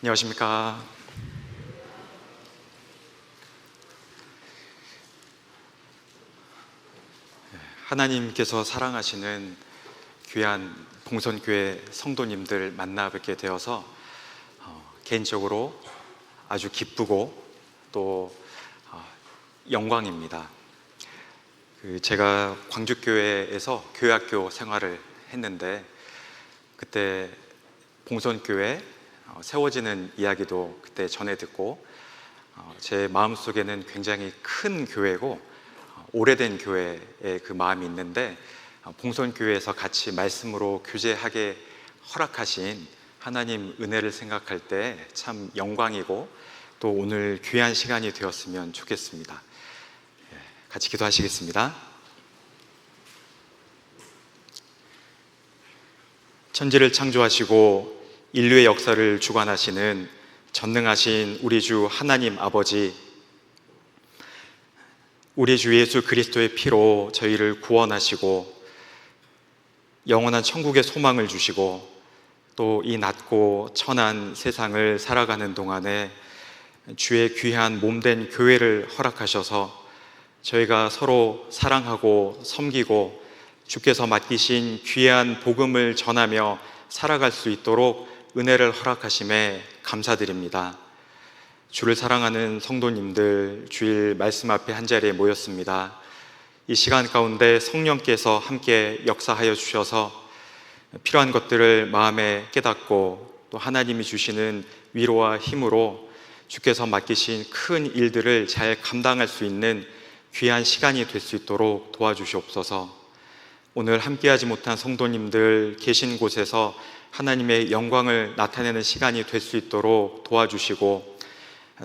안녕하십니까. 하나님께서 사랑하시는 귀한 봉선교회 성도님들 만나 뵙게 되어서 개인적으로 아주 기쁘고 또 영광입니다. 제가 광주교회에서 교회학교 생활을 했는데 그때 봉선교회 세워지는 이야기도 그때 전해 듣고 제 마음속에는 굉장히 큰 교회고 오래된 교회의 그 마음이 있는데 봉선교회에서 같이 말씀으로 교제하게 허락하신 하나님 은혜를 생각할 때 참 영광이고 또 오늘 귀한 시간이 되었으면 좋겠습니다. 같이 기도하시겠습니다. 천지를 창조하시고 인류의 역사를 주관하시는 전능하신 우리 주 하나님 아버지, 우리 주 예수 그리스도의 피로 저희를 구원하시고 영원한 천국의 소망을 주시고 또 이 낮고 천한 세상을 살아가는 동안에 주의 귀한 몸된 교회를 허락하셔서 저희가 서로 사랑하고 섬기고 주께서 맡기신 귀한 복음을 전하며 살아갈 수 있도록 은혜를 허락하심에 감사드립니다. 주를 사랑하는 성도님들, 주일 말씀 앞에 한자리에 모였습니다. 이 시간 가운데 성령께서 함께 역사하여 주셔서 필요한 것들을 마음에 깨닫고 또 하나님이 주시는 위로와 힘으로 주께서 맡기신 큰 일들을 잘 감당할 수 있는 귀한 시간이 될 수 있도록 도와주시옵소서. 오늘 함께하지 못한 성도님들 계신 곳에서 하나님의 영광을 나타내는 시간이 될 수 있도록 도와주시고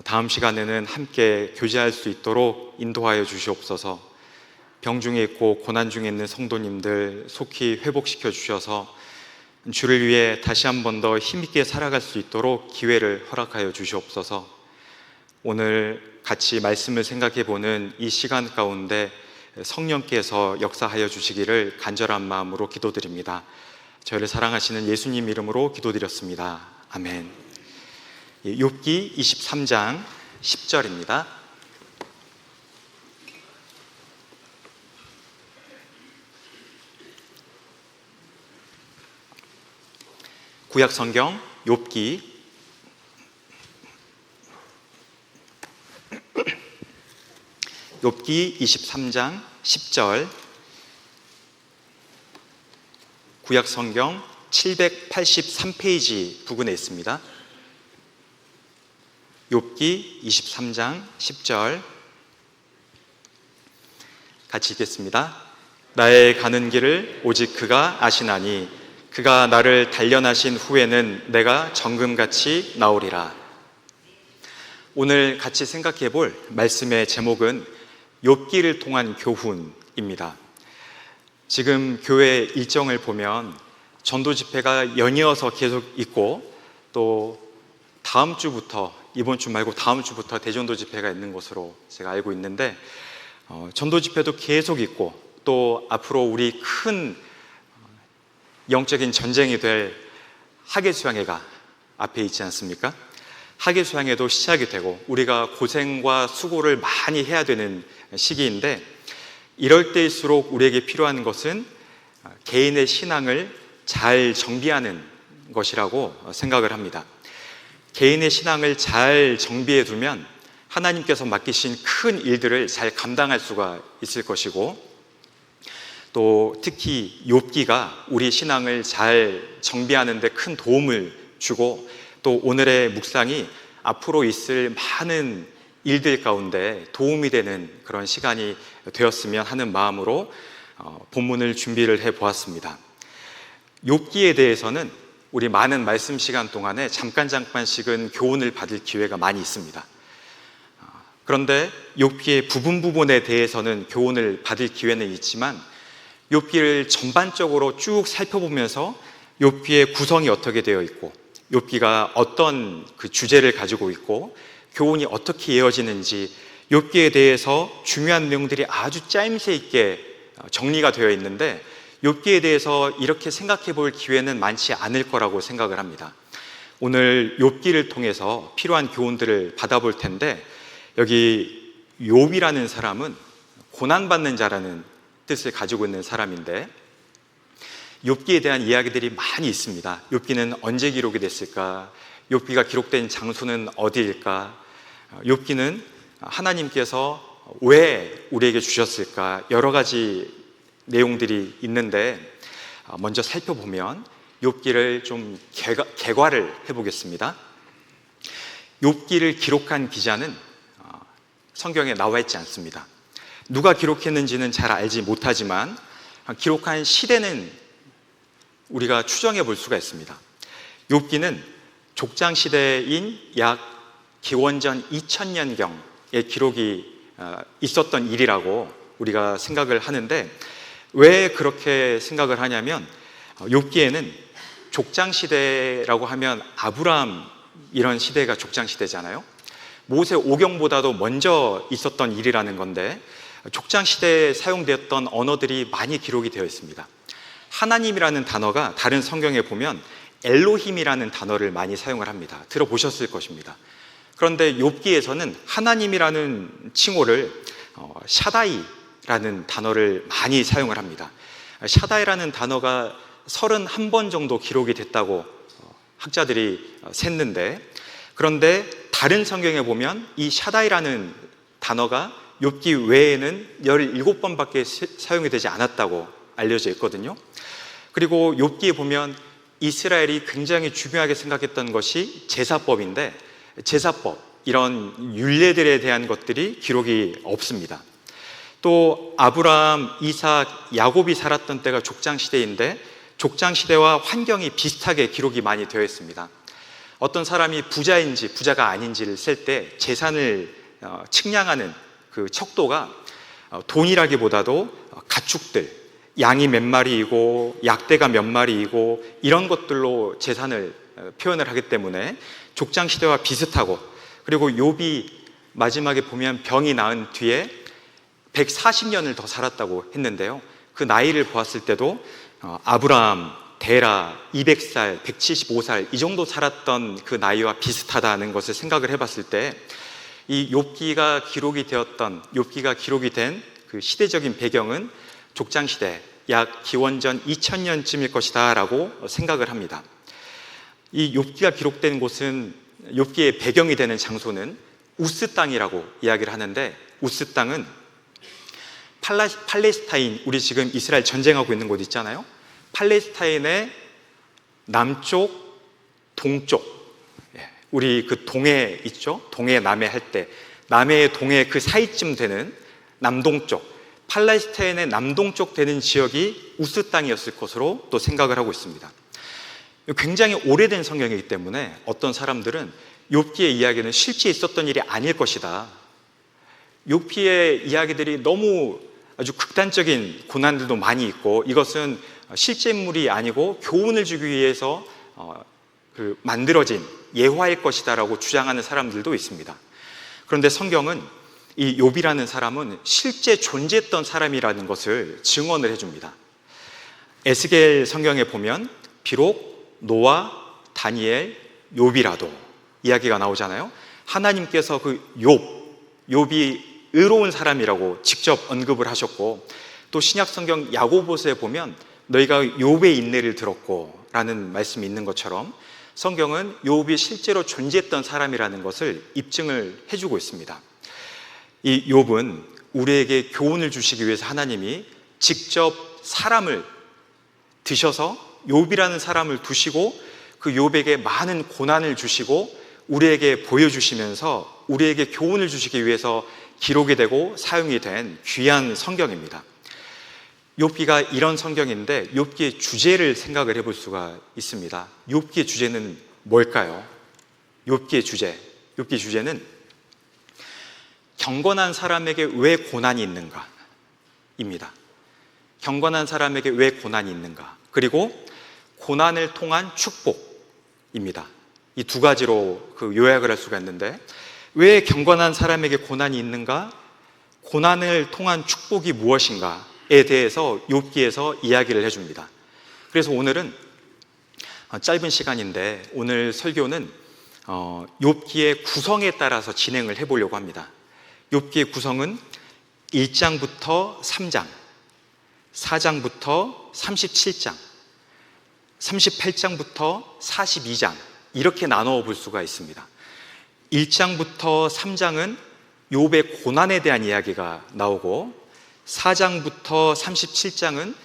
다음 시간에는 함께 교제할 수 있도록 인도하여 주시옵소서. 병 중에 있고 고난 중에 있는 성도님들 속히 회복시켜 주셔서 주를 위해 다시 한 번 더 힘있게 살아갈 수 있도록 기회를 허락하여 주시옵소서. 오늘 같이 말씀을 생각해 보는 이 시간 가운데 성령께서 역사하여 주시기를 간절한 마음으로 기도드립니다. 저희를 사랑하시는 예수님 이름으로 기도드렸습니다. 아멘. 욥기 23장 10절입니다. 구약 성경 욥기 23장 10절, 구약 성경 783페이지 부근에 있습니다. 욥기 23장 10절 같이 읽겠습니다. 나의 가는 길을 오직 그가 아시나니 그가 나를 단련하신 후에는 내가 정금같이 나오리라. 오늘 같이 생각해 볼 말씀의 제목은 욥기를 통한 교훈입니다. 지금 교회 일정을 보면 전도 집회가 연이어서 계속 있고 또 다음 주부터, 이번 주 말고 다음 주부터 대전도 집회가 있는 것으로 제가 알고 있는데 전도 집회도 계속 있고 또 앞으로 우리 큰 영적인 전쟁이 될 학예수양회가 앞에 있지 않습니까? 학예수양회도 시작이 되고 우리가 고생과 수고를 많이 해야 되는 시기인데 이럴 때일수록 우리에게 필요한 것은 개인의 신앙을 잘 정비하는 것이라고 생각을 합니다. 개인의 신앙을 잘 정비해 두면 하나님께서 맡기신 큰 일들을 잘 감당할 수가 있을 것이고 또 특히 욥기가 우리 신앙을 잘 정비하는 데 큰 도움을 주고 또 오늘의 묵상이 앞으로 있을 많은 일들 가운데 도움이 되는 그런 시간이 되었으면 하는 마음으로 본문을 준비를 해보았습니다. 욥기에 대해서는 우리 많은 말씀 시간 동안에 잠깐씩은 교훈을 받을 기회가 많이 있습니다. 그런데 욥기의 부분에 대해서는 교훈을 받을 기회는 있지만 욥기를 전반적으로 쭉 살펴보면서 욥기의 구성이 어떻게 되어 있고 욥기가 어떤 그 주제를 가지고 있고 교훈이 어떻게 이어지는지 욥기에 대해서 중요한 내용들이 아주 짜임새 있게 정리가 되어 있는데 욥기에 대해서 이렇게 생각해 볼 기회는 많지 않을 거라고 생각을 합니다. 오늘 욥기를 통해서 필요한 교훈들을 받아볼 텐데, 여기 욥이라는 사람은 고난받는 자라는 뜻을 가지고 있는 사람인데, 욥기에 대한 이야기들이 많이 있습니다. 욥기는 언제 기록이 됐을까? 욥기가 기록된 장소는 어디일까? 욥기는 하나님께서 왜 우리에게 주셨을까? 여러 가지 내용들이 있는데, 먼저 살펴보면 욥기를 좀 개괄을 해보겠습니다. 욥기를 기록한 기자는 성경에 나와 있지 않습니다. 누가 기록했는지는 잘 알지 못하지만 기록한 시대는 우리가 추정해 볼 수가 있습니다. 욥기는 족장 시대인 약 기원전 2000년경의 기록이 있었던 일이라고 우리가 생각을 하는데, 왜 그렇게 생각을 하냐면, 욥기에는 족장 시대라고 하면 아브라함 이런 시대가 족장 시대잖아요. 모세 오경보다도 먼저 있었던 일이라는 건데, 족장 시대에 사용되었던 언어들이 많이 기록이 되어 있습니다. 하나님이라는 단어가 다른 성경에 보면 엘로힘이라는 단어를 많이 사용을 합니다. 들어보셨을 것입니다. 그런데 욥기에서는 하나님이라는 칭호를 샤다이라는 단어를 많이 사용을 합니다. 샤다이라는 단어가 31번 정도 기록이 됐다고 학자들이 셌는데, 그런데 다른 성경에 보면 이 샤다이라는 단어가 욥기 외에는 17번밖에 사용이 되지 않았다고 알려져 있거든요. 그리고 욥기에 보면 이스라엘이 굉장히 중요하게 생각했던 것이 제사법인데, 제사법, 이런 율례들에 대한 것들이 기록이 없습니다. 또 아브라함, 이삭, 야곱이 살았던 때가 족장 시대인데, 족장 시대와 환경이 비슷하게 기록이 많이 되어 있습니다. 어떤 사람이 부자인지 부자가 아닌지를 셀 때 재산을 측량하는 그 척도가 돈이라기보다도 가축들, 양이 몇 마리이고 약대가 몇 마리이고 이런 것들로 재산을 표현을 하기 때문에 족장 시대와 비슷하고, 그리고 욥이 마지막에 보면 병이 나은 뒤에 140년을 더 살았다고 했는데요, 그 나이를 보았을 때도 아브라함, 데라 200살, 175살 이 정도 살았던 그 나이와 비슷하다는 것을 생각을 해봤을 때, 이 욥기가 기록이 된 그 시대적인 배경은 족장 시대, 약 기원전 2000년쯤일 것이다 라고 생각을 합니다. 이 욥기가 기록된 곳은, 욥기의 배경이 되는 장소는 우스 땅이라고 이야기를 하는데, 우스 땅은 팔레스타인, 우리 지금 이스라엘 전쟁하고 있는 곳 있잖아요. 팔레스타인의 남쪽, 동쪽, 우리 그 동해 있죠? 동해 남해 할 때 남해 동해 그 사이쯤 되는 남동쪽, 팔레스타인의 남동쪽 되는 지역이 우스 땅이었을 것으로 또 생각을 하고 있습니다. 굉장히 오래된 성경이기 때문에 어떤 사람들은 욥기의 이야기는 실제 있었던 일이 아닐 것이다, 욥기의 이야기들이 너무 아주 극단적인 고난들도 많이 있고, 이것은 실제 인물이 아니고 교훈을 주기 위해서 만들어진 예화일 것이다 라고 주장하는 사람들도 있습니다. 그런데 성경은 이 욥이라는 사람은 실제 존재했던 사람이라는 것을 증언을 해줍니다. 에스겔 성경에 보면 비록 노아, 다니엘, 욥이라도 이야기가 나오잖아요. 하나님께서 그 욥이 의로운 사람이라고 직접 언급을 하셨고, 또 신약 성경 야고보서에 보면 너희가 욥의 인내를 들었고 라는 말씀이 있는 것처럼, 성경은 욥이 실제로 존재했던 사람이라는 것을 입증을 해주고 있습니다. 이 욥은 우리에게 교훈을 주시기 위해서 하나님이 직접 사람을 드셔서 욥이라는 사람을 두시고 그 욥에게 많은 고난을 주시고 우리에게 보여주시면서 우리에게 교훈을 주시기 위해서 기록이 되고 사용이 된 귀한 성경입니다. 욥기가 이런 성경인데, 욥기의 주제를 생각을 해볼 수가 있습니다. 욥기의 주제는 뭘까요? 욥기의 주제는 경건한 사람에게 왜 고난이 있는가 입니다. 경건한 사람에게 왜 고난이 있는가, 그리고 고난을 통한 축복입니다. 이 두 가지로 요약을 할 수가 있는데, 왜 경건한 사람에게 고난이 있는가, 고난을 통한 축복이 무엇인가에 대해서 욥기에서 이야기를 해줍니다. 그래서 오늘은 짧은 시간인데 오늘 설교는 욥기의 구성에 따라서 진행을 해보려고 합니다. 욥기의 구성은 1장부터 3장, 4장부터 37장, 38장부터 42장 이렇게 나누어 볼 수가 있습니다. 1장부터 3장은 욥의 고난에 대한 이야기가 나오고 4장부터 37장은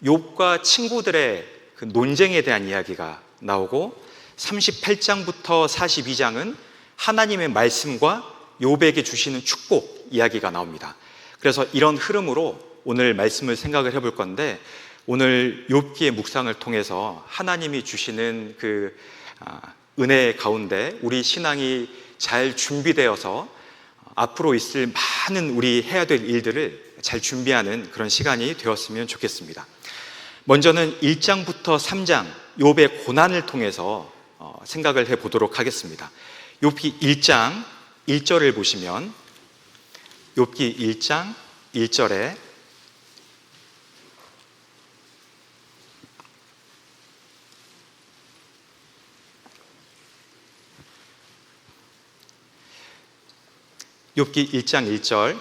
욥과 친구들의 그 논쟁에 대한 이야기가 나오고 38장부터 42장은 하나님의 말씀과 욥에게 주시는 축복 이야기가 나옵니다. 그래서 이런 흐름으로 오늘 말씀을 생각을 해볼 건데 오늘 욥기의 묵상을 통해서 하나님이 주시는 그 은혜 가운데 우리 신앙이 잘 준비되어서 앞으로 있을 많은 우리 해야 될 일들을 잘 준비하는 그런 시간이 되었으면 좋겠습니다. 먼저는 1장부터 3장 욥의 고난을 통해서 생각을 해보도록 하겠습니다. 욥기 1장 1절을 보시면 욥기 1장 1절에 욥기 1장 1절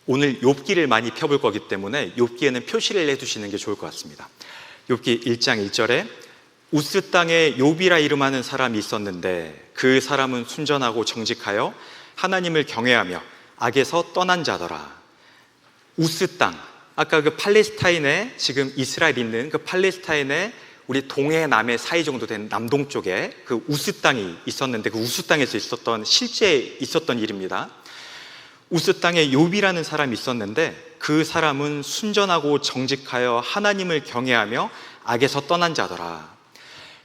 오늘 욥기를 많이 펴볼 거기 때문에 욥기에는 표시를 해두시는 게 좋을 것 같습니다. 욥기 1장 1절에 우스 땅에 욥이라 이름하는 사람이 있었는데 그 사람은 순전하고 정직하여 하나님을 경외하며 악에서 떠난 자더라. 우스 땅, 아까 그 팔레스타인에 지금 이스라엘 있는 그 팔레스타인의 우리 동해 남해 사이 정도 된 남동쪽에 그 우스 땅이 있었는데 그 우스 땅에서 실제 있었던 일입니다. 우스 땅에 욥이라는 사람이 있었는데 그 사람은 순전하고 정직하여 하나님을 경외하며 악에서 떠난 자더라.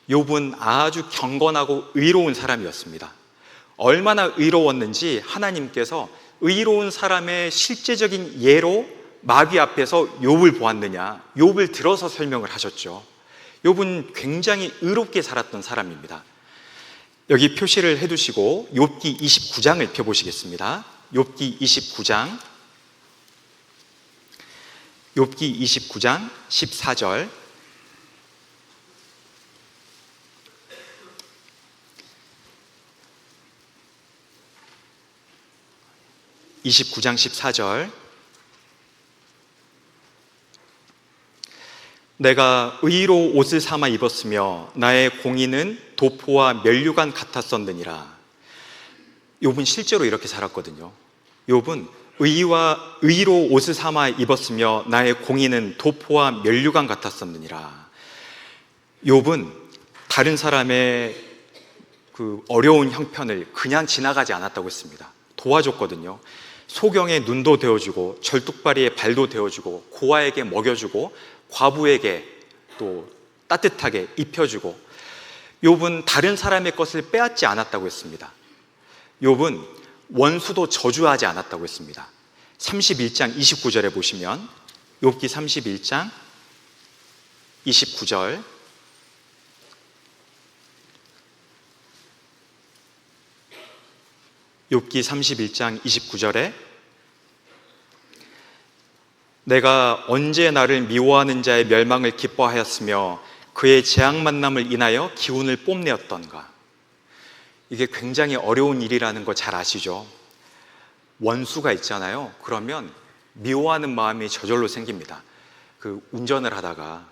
욥은 아주 경건하고 의로운 사람이었습니다. 얼마나 의로웠는지 하나님께서 의로운 사람의 실제적인 예로 마귀 앞에서 욥을 보았느냐, 욥을 들어서 설명을 하셨죠. 욥은 굉장히 의롭게 살았던 사람입니다. 여기 표시를 해두시고 욥기 29장을 펴보시겠습니다. 욥기 29장 14절 29장 14절 내가 의로 옷을 삼아 입었으며 나의 공의는 도포와 면류관 같았었느니라. 욥은 실제로 이렇게 살았거든요. 욥은 의로 옷을 삼아 입었으며 나의 공의는 도포와 면류관 같았었느니라. 욥은 다른 사람의 그 어려운 형편을 그냥 지나가지 않았다고 했습니다. 도와줬거든요. 소경의 눈도 되어주고 절뚝발이의 발도 되어주고 고아에게 먹여주고 과부에게 또 따뜻하게 입혀주고 욥은 다른 사람의 것을 빼앗지 않았다고 했습니다. 욥은 원수도 저주하지 않았다고 했습니다. 31장 29절에 보시면 욥기 31장 29절 욥기 31장 29절에 내가 언제 나를 미워하는 자의 멸망을 기뻐하였으며 그의 재앙 만남을 인하여 기운을 뽐내었던가. 이게 굉장히 어려운 일이라는 거 잘 아시죠? 원수가 있잖아요. 그러면 미워하는 마음이 저절로 생깁니다. 그 운전을 하다가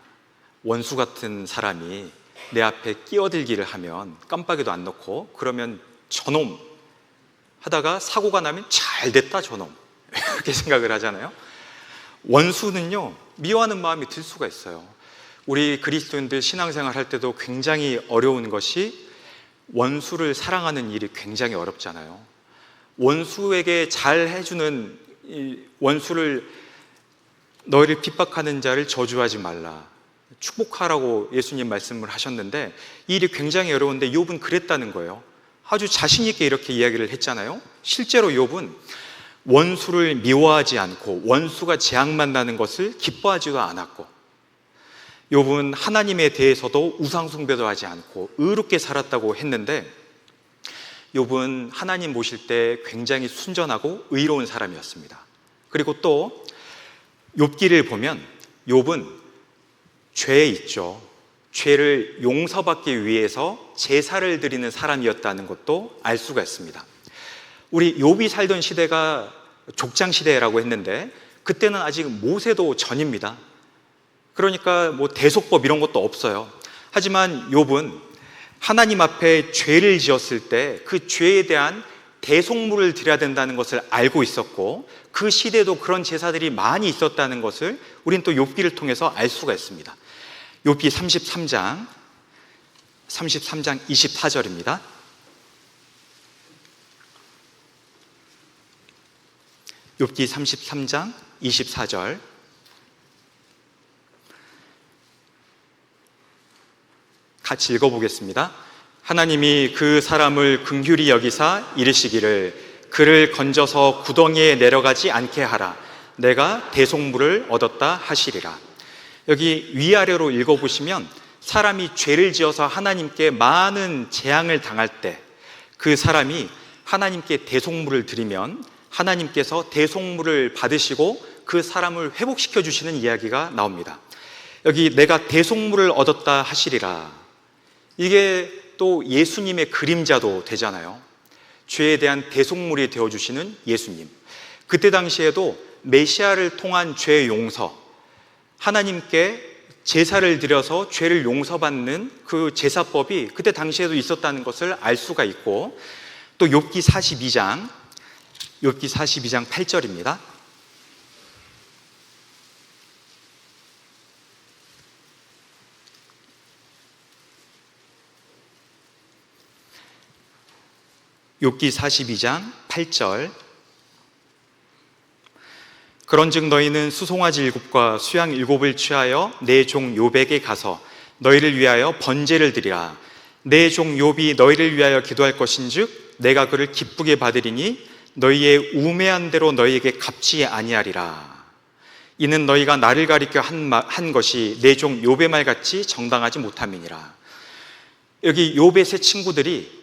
원수 같은 사람이 내 앞에 끼어들기를 하면 깜빡이도 안 넣고 그러면 저놈 하다가 사고가 나면 잘 됐다 저놈 이렇게 생각을 하잖아요. 원수는요 미워하는 마음이 들 수가 있어요. 우리 그리스도인들 신앙생활 할 때도 굉장히 어려운 것이 원수를 사랑하는 일이 굉장히 어렵잖아요. 원수에게 잘 해주는 원수를 너희를 핍박하는 자를 저주하지 말라 축복하라고 예수님 말씀을 하셨는데 이 일이 굉장히 어려운데 욥은 그랬다는 거예요. 아주 자신 있게 이렇게 이야기를 했잖아요. 실제로 욥은 원수를 미워하지 않고 원수가 재앙 만나는 것을 기뻐하지도 않았고 욥은 하나님에 대해서도 우상 숭배도 하지 않고 의롭게 살았다고 했는데 욥은 하나님 모실 때 굉장히 순전하고 의로운 사람이었습니다. 그리고 또 욥기를 보면 욥은 죄에 있죠. 죄를 용서받기 위해서 제사를 드리는 사람이었다는 것도 알 수가 있습니다. 우리 욥이 살던 시대가 족장 시대라고 했는데 그때는 아직 모세도 전입니다. 그러니까 뭐 대속법 이런 것도 없어요. 하지만 욥은 하나님 앞에 죄를 지었을 때 그 죄에 대한 대속물을 드려야 된다는 것을 알고 있었고 그 시대도 그런 제사들이 많이 있었다는 것을 우린 또 욥기를 통해서 알 수가 있습니다. 욥기 33장 24절입니다. 욥기 33장 24절 같이 읽어보겠습니다. 하나님이 그 사람을 긍휼히 여기사 이르시기를 그를 건져서 구덩이에 내려가지 않게 하라. 내가 대속물을 얻었다 하시리라. 여기 위아래로 읽어보시면 사람이 죄를 지어서 하나님께 많은 재앙을 당할 때 그 사람이 하나님께 대속물을 드리면 하나님께서 대속물을 받으시고 그 사람을 회복시켜 주시는 이야기가 나옵니다. 여기 내가 대속물을 얻었다 하시리라. 이게 또 예수님의 그림자도 되잖아요. 죄에 대한 대속물이 되어주시는 예수님. 그때 당시에도 메시아를 통한 죄 용서, 하나님께 제사를 드려서 죄를 용서받는 그 제사법이 그때 당시에도 있었다는 것을 알 수가 있고 또 욥기 42장 8절입니다. 욥기 42장 8절 그런즉 너희는 수송아지 7과 수양 7을 취하여 내 종 욥에게 가서 너희를 위하여 번제를 드리라. 내 종 욥이 너희를 위하여 기도할 것인즉 내가 그를 기쁘게 받으리니 너희의 우매한 대로 너희에게 갚지 아니하리라. 이는 너희가 나를 가리켜 한 것이 내 종 욥의 말같이 정당하지 못함이니라. 여기 욥의 세 친구들이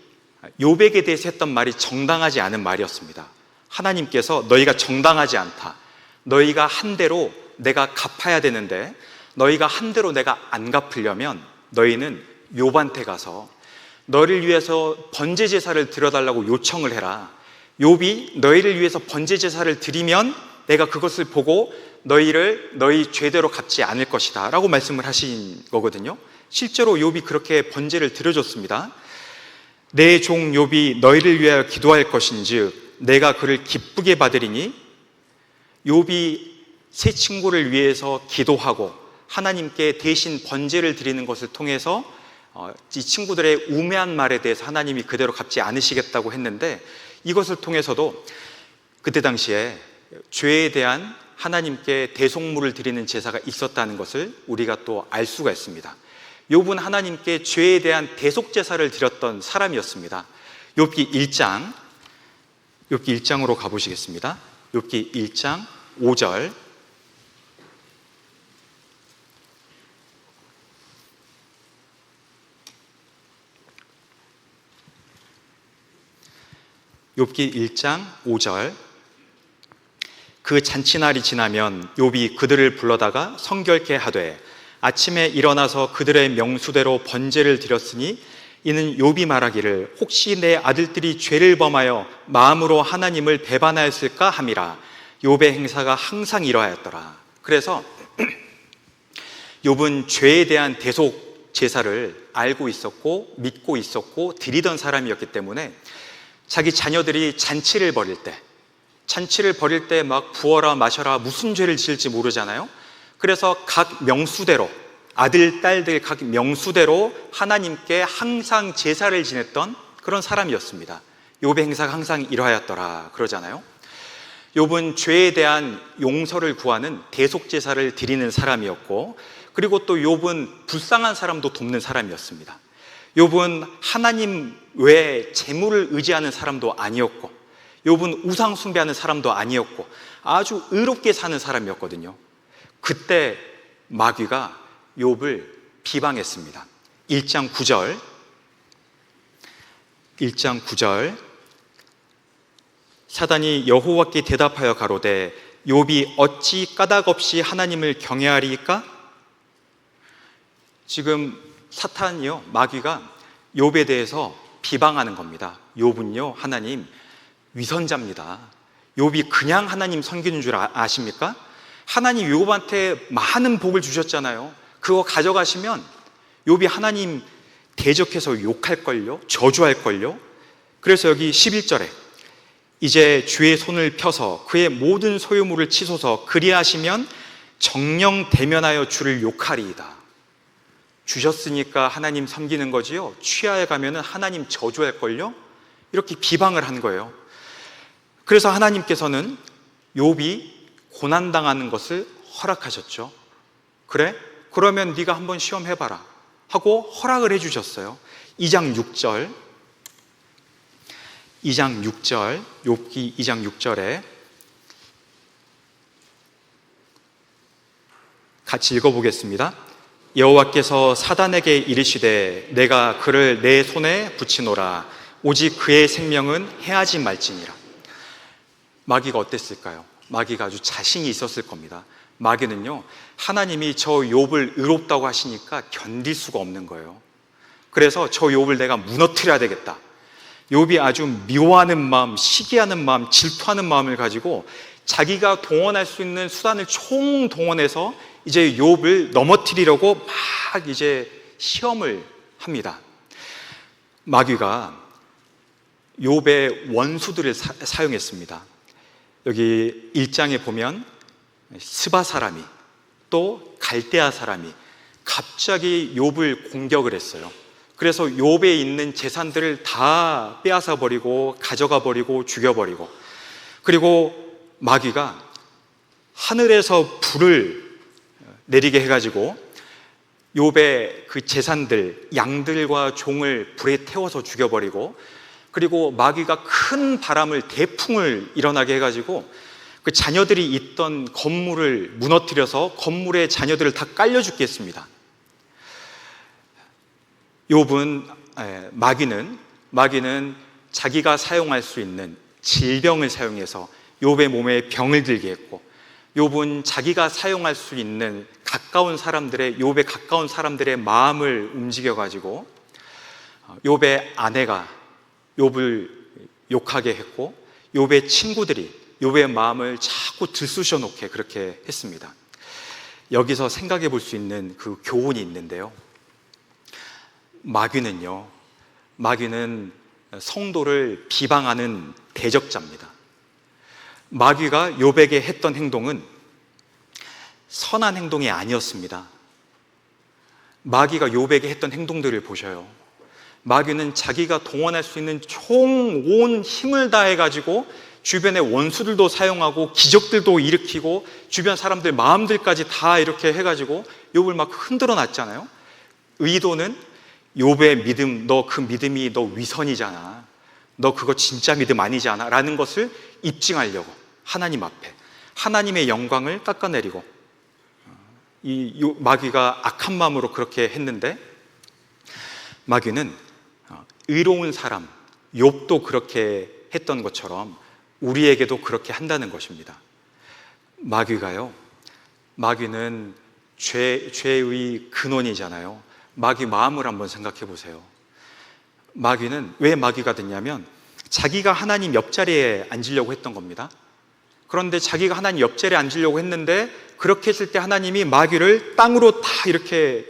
욥에게 대해서 했던 말이 정당하지 않은 말이었습니다. 하나님께서 너희가 정당하지 않다. 너희가 한 대로 내가 갚아야 되는데 너희가 한 대로 내가 안 갚으려면 너희는 욥한테 가서 너희를 위해서 번제 제사를 드려달라고 요청을 해라. 욥이 너희를 위해서 번제 제사를 드리면 내가 그것을 보고 너희 죄대로 갚지 않을 것이다 라고 말씀을 하신 거거든요. 실제로 욥이 그렇게 번제를 드려줬습니다. 내 종 욥이 너희를 위하여 기도할 것인즉 내가 그를 기쁘게 받으리니 욥이 세 친구를 위해서 기도하고 하나님께 대신 번제를 드리는 것을 통해서 이 친구들의 우매한 말에 대해서 하나님이 그대로 갚지 않으시겠다고 했는데 이것을 통해서도 그때 당시에 죄에 대한 하나님께 대속물을 드리는 제사가 있었다는 것을 우리가 또 알 수가 있습니다. 욥은 하나님께 죄에 대한 대속 제사를 드렸던 사람이었습니다. 욥기 1장으로 가보시겠습니다. 욥기 1장 5절 욥기 1장 5절 그 잔치날이 지나면 욥이 그들을 불러다가 성결케 하되 아침에 일어나서 그들의 명수대로 번제를 드렸으니 이는 욥이 말하기를 혹시 내 아들들이 죄를 범하여 마음으로 하나님을 배반하였을까 함이라. 욥의 행사가 항상 이러하였더라. 그래서 욥은 죄에 대한 대속 제사를 알고 있었고 믿고 있었고 드리던 사람이었기 때문에 자기 자녀들이 잔치를 벌일 때 막 부어라 마셔라 무슨 죄를 지을지 모르잖아요. 그래서 각 명수대로 아들, 딸들 각 명수대로 하나님께 항상 제사를 지냈던 그런 사람이었습니다. 욥의 행사가 항상 이러하였더라 그러잖아요. 욥은 죄에 대한 용서를 구하는 대속 제사를 드리는 사람이었고 그리고 또 욥은 불쌍한 사람도 돕는 사람이었습니다. 욥은 하나님 외에 재물을 의지하는 사람도 아니었고 욥은 우상 숭배하는 사람도 아니었고 아주 의롭게 사는 사람이었거든요. 그때 마귀가 욥을 비방했습니다. 1장 9절 사단이 여호와께 대답하여 가로되 욥이 어찌 까닭없이 하나님을 경외하리이까? 지금 사탄이요, 마귀가 욥에 대해서 비방하는 겁니다. 욥은요, 하나님 위선자입니다. 욥이 그냥 하나님 섬기는 줄 아십니까? 하나님 욥한테 많은 복을 주셨잖아요. 그거 가져가시면 욥이 하나님 대적해서 욕할걸요, 저주할걸요. 그래서 여기 11절에 이제 주의 손을 펴서 그의 모든 소유물을 치소서, 그리하시면 정령 대면하여 주를 욕하리이다. 주셨으니까 하나님 섬기는 거지요, 취하에 가면은 하나님 저주할걸요. 이렇게 비방을 한 거예요. 그래서 하나님께서는 욥이 고난당하는 것을 허락하셨죠. 그래? 그러면 네가 한번 시험해봐라 하고 허락을 해주셨어요. 2장 6절 욥기 2장 6절에 같이 읽어보겠습니다. 여호와께서 사단에게 이르시되 내가 그를 내 손에 붙이노라. 오직 그의 생명은 해하지 말지니라. 마귀가 어땠을까요? 마귀가 아주 자신이 있었을 겁니다. 마귀는요, 하나님이 저 욥을 의롭다고 하시니까 견딜 수가 없는 거예요. 그래서 저 욥을 내가 무너뜨려야 되겠다. 욥이 아주 미워하는 마음, 시기하는 마음, 질투하는 마음을 가지고 자기가 동원할 수 있는 수단을 총동원해서 이제 욥을 넘어뜨리려고 막 이제 시험을 합니다. 마귀가 욥의 원수들을 사용했습니다. 여기 1장에 보면 스바 사람이 또 갈대아 사람이 갑자기 욥을 공격을 했어요. 그래서 욥에 있는 재산들을 다 빼앗아 버리고 가져가 버리고 죽여버리고, 그리고 마귀가 하늘에서 불을 내리게 해가지고 욥의 그 재산들, 양들과 종을 불에 태워서 죽여버리고, 그리고 마귀가 큰 바람을, 대풍을 일어나게 해가지고 그 자녀들이 있던 건물을 무너뜨려서 건물에 자녀들을 다 깔려 죽게 했습니다. 욥은, 마귀는 자기가 사용할 수 있는 질병을 사용해서 욥의 몸에 병을 들게 했고, 욥은 자기가 사용할 수 있는 욥의 가까운 사람들의 마음을 움직여가지고 욥의 아내가 욥을 욕하게 했고, 욥의 친구들이 욥의 마음을 자꾸 들쑤셔 놓게 그렇게 했습니다. 여기서 생각해 볼 수 있는 그 교훈이 있는데요, 마귀는 성도를 비방하는 대적자입니다. 마귀가 욥에게 했던 행동은 선한 행동이 아니었습니다. 마귀가 욥에게 했던 행동들을 보셔요. 마귀는 자기가 동원할 수 있는 온 힘을 다해가지고 주변의 원수들도 사용하고 기적들도 일으키고 주변 사람들 마음들까지 다 이렇게 해가지고 욥을 막 흔들어 놨잖아요. 의도는 욥의 믿음, 너 그 믿음이 너 위선이잖아, 너 그거 진짜 믿음 아니잖아 라는 것을 입증하려고 하나님 앞에 하나님의 영광을 깎아내리고, 이 마귀가 악한 마음으로 그렇게 했는데, 마귀는 의로운 사람 욥도 그렇게 했던 것처럼 우리에게도 그렇게 한다는 것입니다. 마귀는 죄의 근원이잖아요. 마귀 마음을 한번 생각해 보세요. 마귀는 왜 마귀가 됐냐면 자기가 하나님 옆자리에 앉으려고 했던 겁니다. 그런데 자기가 하나님 옆자리에 앉으려고 했는데, 그렇게 했을 때 하나님이 마귀를 땅으로 다 이렇게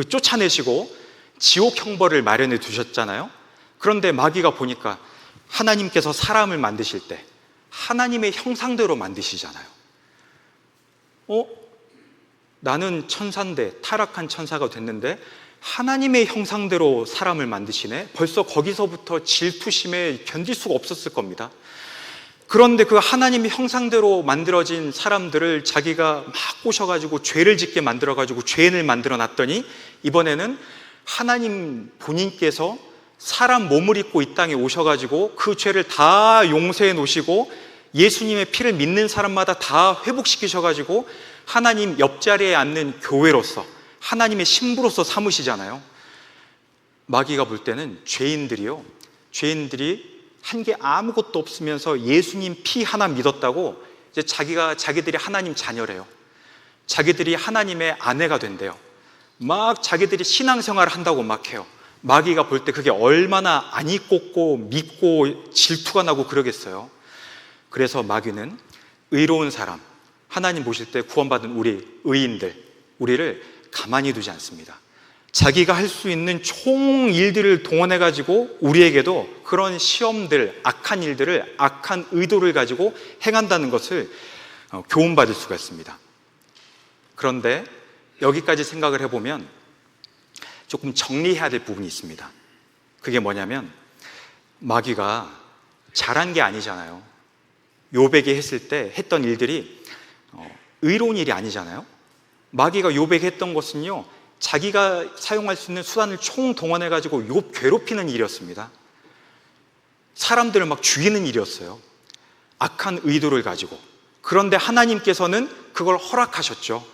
쫓아내시고 지옥 형벌을 마련해 두셨잖아요. 그런데 마귀가 보니까 하나님께서 사람을 만드실 때 하나님의 형상대로 만드시잖아요. 나는 천사인데, 타락한 천사가 됐는데 하나님의 형상대로 사람을 만드시네. 벌써 거기서부터 질투심에 견딜 수가 없었을 겁니다. 그런데 그 하나님의 형상대로 만들어진 사람들을 자기가 막 꼬셔가지고 죄를 짓게 만들어가지고 죄인을 만들어 놨더니, 이번에는 하나님 본인께서 사람 몸을 입고 이 땅에 오셔가지고 그 죄를 다 용서해 놓으시고 예수님의 피를 믿는 사람마다 다 회복시키셔가지고 하나님 옆자리에 앉는 교회로서 하나님의 신부로서 삼으시잖아요. 마귀가 볼 때는 죄인들이 한 게 아무것도 없으면서 예수님 피 하나 믿었다고 이제 자기들이 하나님 자녀래요. 자기들이 하나님의 아내가 된대요. 막 자기들이 신앙생활을 한다고 막 해요. 마귀가 볼 때 그게 얼마나 안이 꽂고 밉고 질투가 나고 그러겠어요. 그래서 마귀는 의로운 사람, 하나님 보실 때 구원받은 우리 의인들, 우리를 가만히 두지 않습니다. 자기가 할 수 있는 총 일들을 동원해가지고 우리에게도 그런 시험들, 악한 일들을, 악한 의도를 가지고 행한다는 것을 교훈받을 수가 있습니다. 그런데 여기까지 생각을 해보면 조금 정리해야 될 부분이 있습니다. 그게 뭐냐면 마귀가 잘한 게 아니잖아요. 욥에게 했을 때 했던 일들이 의로운 일이 아니잖아요. 마귀가 욥에게 했던 것은요, 자기가 사용할 수 있는 수단을 총동원해가지고 욥 괴롭히는 일이었습니다. 사람들을 막 죽이는 일이었어요. 악한 의도를 가지고. 그런데 하나님께서는 그걸 허락하셨죠.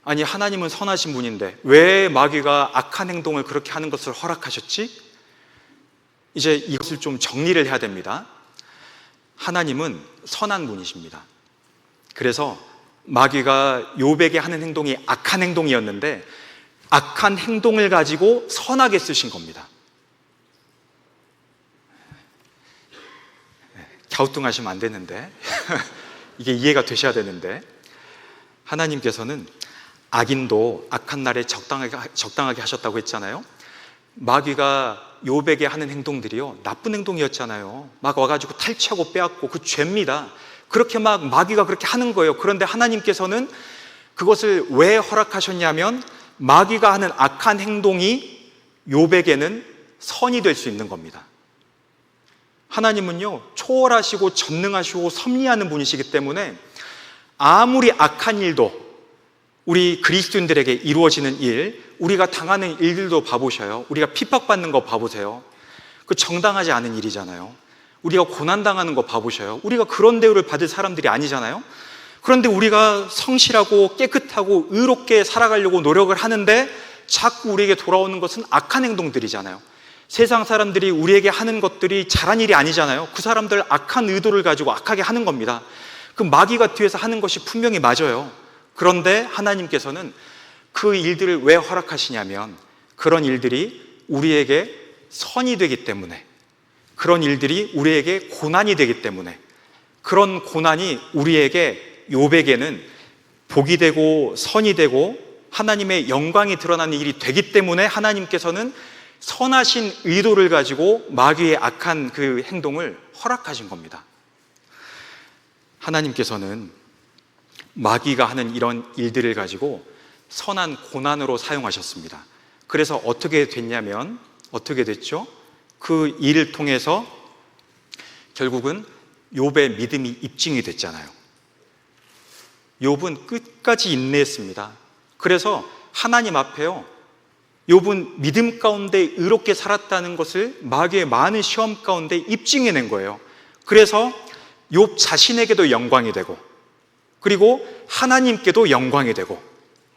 아니, 하나님은 선하신 분인데 왜 마귀가 악한 행동을 그렇게 하는 것을 허락하셨지? 이제 이것을 좀 정리를 해야 됩니다. 하나님은 선한 분이십니다. 그래서 마귀가 욥에게 하는 행동이 악한 행동이었는데 악한 행동을 가지고 선하게 쓰신 겁니다. 갸우뚱하시면 안 되는데 이게 이해가 되셔야 되는데, 하나님께서는 악인도 악한 날에 적당하게 하셨다고 했잖아요. 마귀가 욥에게 하는 행동들이요, 나쁜 행동이었잖아요. 막 와가지고 탈취하고 빼앗고 그 죄입니다. 그렇게 막 마귀가 그렇게 하는 거예요. 그런데 하나님께서는 그것을 왜 허락하셨냐면 마귀가 하는 악한 행동이 욥에게는 선이 될 수 있는 겁니다. 하나님은요, 초월하시고 전능하시고 섭리하는 분이시기 때문에 아무리 악한 일도, 우리 그리스도인들에게 이루어지는 일, 우리가 당하는 일들도 봐보셔요. 우리가 핍박받는 거 봐보세요. 그 정당하지 않은 일이잖아요. 우리가 고난당하는 거 봐보셔요. 우리가 그런 대우를 받을 사람들이 아니잖아요. 그런데 우리가 성실하고 깨끗하고 의롭게 살아가려고 노력을 하는데 자꾸 우리에게 돌아오는 것은 악한 행동들이잖아요. 세상 사람들이 우리에게 하는 것들이 잘한 일이 아니잖아요. 그 사람들 악한 의도를 가지고 악하게 하는 겁니다. 그 마귀가 뒤에서 하는 것이 분명히 맞아요. 그런데 하나님께서는 그 일들을 왜 허락하시냐면 그런 일들이 우리에게 선이 되기 때문에, 그런 일들이 우리에게 고난이 되기 때문에, 그런 고난이 우리에게, 욥에게는 복이 되고 선이 되고 하나님의 영광이 드러나는 일이 되기 때문에 하나님께서는 선하신 의도를 가지고 마귀의 악한 그 행동을 허락하신 겁니다. 하나님께서는 마귀가 하는 이런 일들을 가지고 선한 고난으로 사용하셨습니다. 그래서 어떻게 됐냐면, 어떻게 됐죠? 그 일을 통해서 결국은 욥의 믿음이 입증이 됐잖아요. 욥은 끝까지 인내했습니다. 그래서 하나님 앞에요, 욥은 믿음 가운데 의롭게 살았다는 것을 마귀의 많은 시험 가운데 입증해낸 거예요. 그래서 욥 자신에게도 영광이 되고, 그리고 하나님께도 영광이 되고,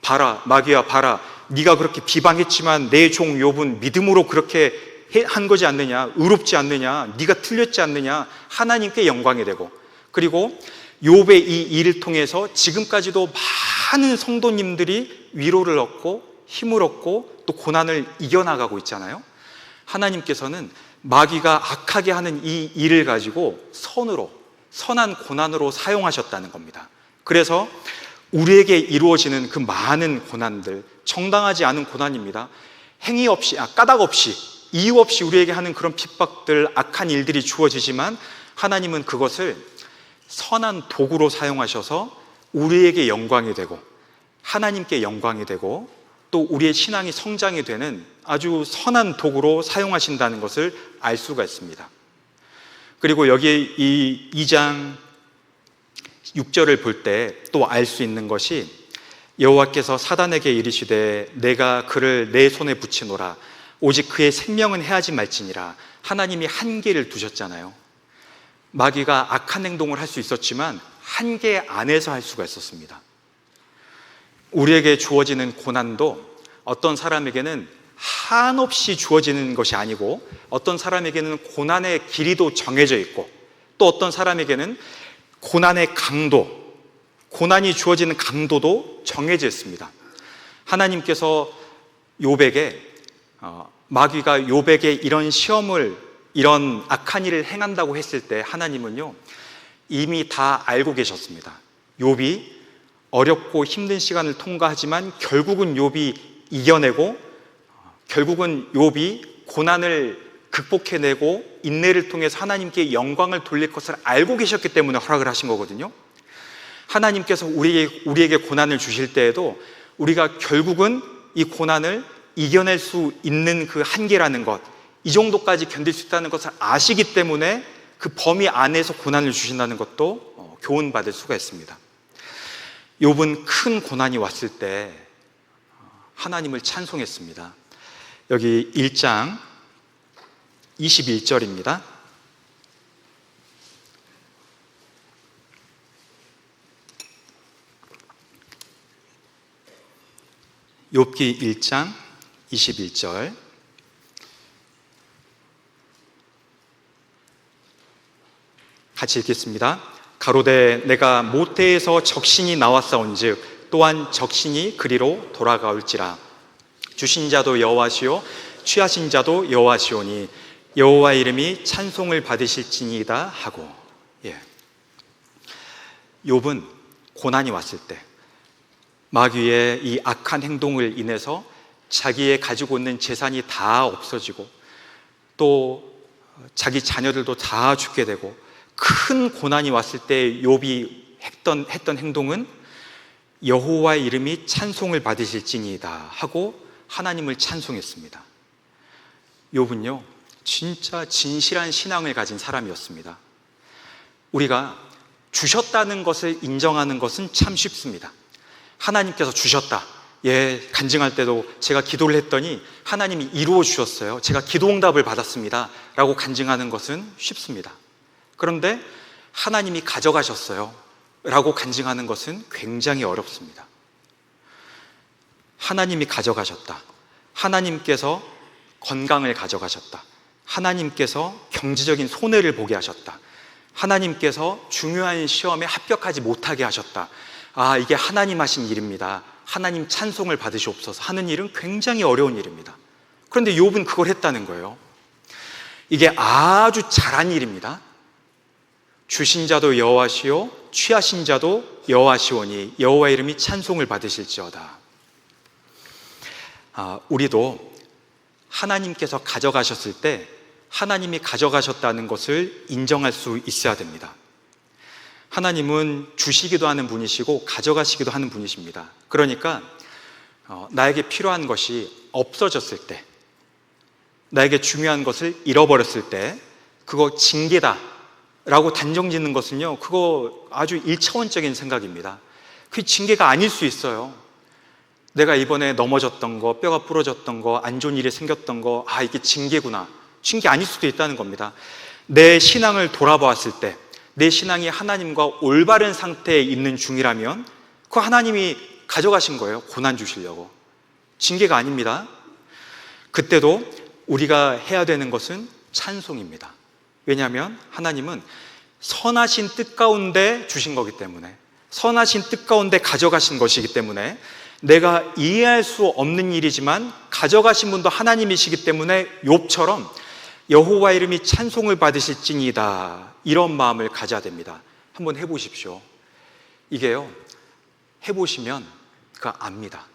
봐라, 마귀야, 봐라, 네가 그렇게 비방했지만 내 종 욥은 믿음으로 그렇게 한 거지 않느냐, 의롭지 않느냐, 네가 틀렸지 않느냐, 하나님께 영광이 되고, 그리고 욥의 이 일을 통해서 지금까지도 많은 성도님들이 위로를 얻고 힘을 얻고 또 고난을 이겨나가고 있잖아요. 하나님께서는 마귀가 악하게 하는 이 일을 가지고 선으로, 선한 고난으로 사용하셨다는 겁니다. 그래서 우리에게 이루어지는 그 많은 고난들, 정당하지 않은 고난입니다. 행위 없이, 까닭 없이, 이유 없이 우리에게 하는 그런 핍박들, 악한 일들이 주어지지만 하나님은 그것을 선한 도구로 사용하셔서 우리에게 영광이 되고 하나님께 영광이 되고 또 우리의 신앙이 성장이 되는 아주 선한 도구로 사용하신다는 것을 알 수가 있습니다. 그리고 여기 이 2장 6절을 볼 때 또 알 수 있는 것이, 여호와께서 사단에게 이르시되 내가 그를 내 손에 붙이노라, 오직 그의 생명은 해하지 말지니라. 하나님이 한계를 두셨잖아요. 마귀가 악한 행동을 할 수 있었지만 한계 안에서 할 수가 있었습니다. 우리에게 주어지는 고난도 어떤 사람에게는 한없이 주어지는 것이 아니고, 어떤 사람에게는 고난의 길이도 정해져 있고, 또 어떤 사람에게는 고난의 강도, 고난이 주어지는 강도도 정해져 있습니다. 하나님께서 욥에게 마귀가 욥에게 이런 시험을, 이런 악한 일을 행한다고 했을 때 하나님은요 이미 다 알고 계셨습니다. 욥이 어렵고 힘든 시간을 통과하지만 결국은 욥이 이겨내고, 결국은 욥이 고난을 극복해내고 인내를 통해서 하나님께 영광을 돌릴 것을 알고 계셨기 때문에 허락을 하신 거거든요. 하나님께서 우리에게 고난을 주실 때에도 우리가 결국은 이 고난을 이겨낼 수 있는 그 한계라는 것, 이 정도까지 견딜 수 있다는 것을 아시기 때문에 그 범위 안에서 고난을 주신다는 것도 교훈받을 수가 있습니다. 욥은 큰 고난이 왔을 때 하나님을 찬송했습니다. 여기 1장 21절입니다. 욥기 1장 21절. 같이 읽겠습니다. 가로되 내가 모태에서 적신이 나왔사온즉 또한 적신이 그리로 돌아가올지라. 주신 자도 여호와시요 취하신 자도 여호와시오니 여호와의 이름이 찬송을 받으실지니이다 하고. 욥은 고난이 왔을 때 마귀의 이 악한 행동을 인해서 자기의 가지고 있는 재산이 다 없어지고 또 자기 자녀들도 다 죽게 되고 큰 고난이 왔을 때 욥이 했던 행동은 여호와의 이름이 찬송을 받으실지니이다 하고 하나님을 찬송했습니다. 욥은요 진짜 진실한 신앙을 가진 사람이었습니다. 우리가 주셨다는 것을 인정하는 것은 참 쉽습니다. 하나님께서 주셨다, 간증할 때도 제가 기도를 했더니 하나님이 이루어 주셨어요, 제가 기도응답을 받았습니다 라고 간증하는 것은 쉽습니다. 그런데 하나님이 가져가셨어요 라고 간증하는 것은 굉장히 어렵습니다. 하나님이 가져가셨다, 하나님께서 건강을 가져가셨다, 하나님께서 경제적인 손해를 보게 하셨다, 하나님께서 중요한 시험에 합격하지 못하게 하셨다, 이게 하나님 하신 일입니다, 하나님 찬송을 받으시옵소서 하는 일은 굉장히 어려운 일입니다. 그런데 욥은 그걸 했다는 거예요. 이게 아주 잘한 일입니다. 주신 자도 여호와시요 취하신 자도 여호와시오니 여호와의 이름이 찬송을 받으실지어다. 우리도 하나님께서 가져가셨을 때 하나님이 가져가셨다는 것을 인정할 수 있어야 됩니다. 하나님은 주시기도 하는 분이시고 가져가시기도 하는 분이십니다. 그러니까 나에게 필요한 것이 없어졌을 때, 나에게 중요한 것을 잃어버렸을 때 그거 징계다 라고 단정 짓는 것은요 그거 아주 1차원적인 생각입니다. 그게 징계가 아닐 수 있어요. 내가 이번에 넘어졌던 거, 뼈가 부러졌던 거, 안 좋은 일이 생겼던 거, 이게 징계구나, 징계 아닐 수도 있다는 겁니다. 내 신앙을 돌아보았을 때 내 신앙이 하나님과 올바른 상태에 있는 중이라면 그 하나님이 가져가신 거예요. 고난 주시려고. 징계가 아닙니다. 그때도 우리가 해야 되는 것은 찬송입니다. 왜냐하면 하나님은 선하신 뜻 가운데 주신 거기 때문에, 선하신 뜻 가운데 가져가신 것이기 때문에, 내가 이해할 수 없는 일이지만 가져가신 분도 하나님이시기 때문에 욥처럼 여호와 이름이 찬송을 받으실지니이다, 이런 마음을 가져야 됩니다. 한번 해보십시오. 이게요 해보시면 그거 압니다.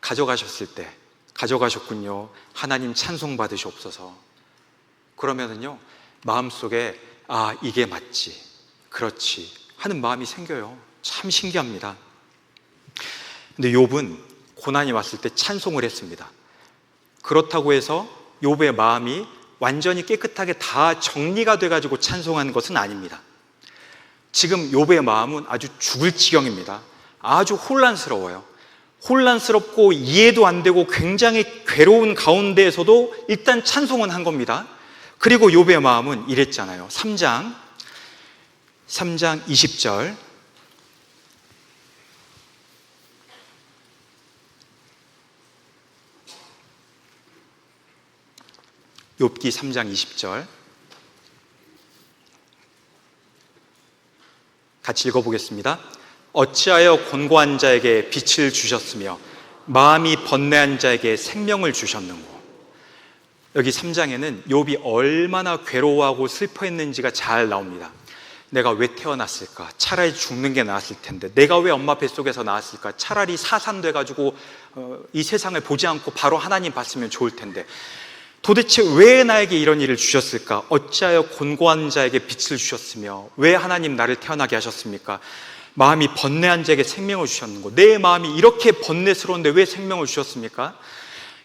가져가셨을 때, 가져가셨군요, 하나님 찬송 받으시옵소서. 그러면은요 마음속에 이게 맞지, 그렇지 하는 마음이 생겨요. 참 신기합니다. 근데 욥은 고난이 왔을 때 찬송을 했습니다. 그렇다고 해서 욥의 마음이 완전히 깨끗하게 다 정리가 돼가지고 찬송하는 것은 아닙니다. 지금 욥의 마음은 아주 죽을 지경입니다. 아주 혼란스러워요. 혼란스럽고 이해도 안 되고 굉장히 괴로운 가운데에서도 일단 찬송은 한 겁니다. 그리고 욥의 마음은 이랬잖아요. 3장 20절. 욥기 3장 20절 같이 읽어보겠습니다. 어찌하여 곤고한 자에게 빛을 주셨으며 마음이 번뇌한 자에게 생명을 주셨는고. 여기 3장에는 욥이 얼마나 괴로워하고 슬퍼했는지가 잘 나옵니다. 내가 왜 태어났을까? 차라리 죽는 게 나았을 텐데. 내가 왜 엄마 뱃속에서 나왔을까? 차라리 사산돼가지고 이 세상을 보지 않고 바로 하나님 봤으면 좋을 텐데. 도대체 왜 나에게 이런 일을 주셨을까? 어찌하여 곤고한 자에게 빛을 주셨으며 왜 하나님 나를 태어나게 하셨습니까? 마음이 번뇌한 자에게 생명을 주셨는고. 내 마음이 이렇게 번뇌스러운데 왜 생명을 주셨습니까?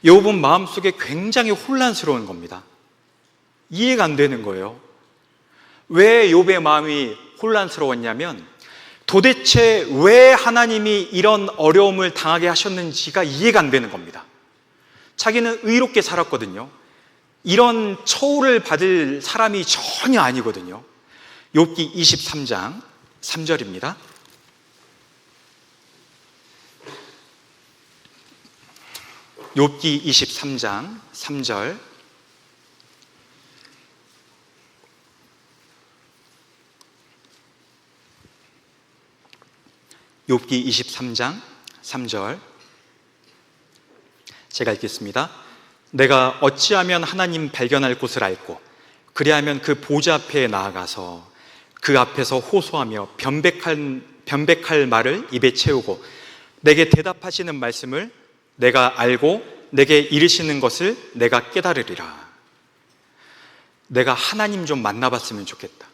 욥은 마음속에 굉장히 혼란스러운 겁니다. 이해가 안 되는 거예요. 왜 욥의 마음이 혼란스러웠냐면 도대체 왜 하나님이 이런 어려움을 당하게 하셨는지가 이해가 안 되는 겁니다. 자기는 의롭게 살았거든요. 이런 처우를 받을 사람이 전혀 아니거든요. 욥기 23장 3절입니다. 욥기 23장 3절. 욥기 23장 3절. 제가 읽겠습니다. 내가 어찌하면 하나님 발견할 곳을 알고 그리하면 그 보좌 앞에 나아가서 그 앞에서 호소하며 변백할 말을 입에 채우고 내게 대답하시는 말씀을 내가 알고 내게 이르시는 것을 내가 깨달으리라. 내가 하나님 좀 만나봤으면 좋겠다.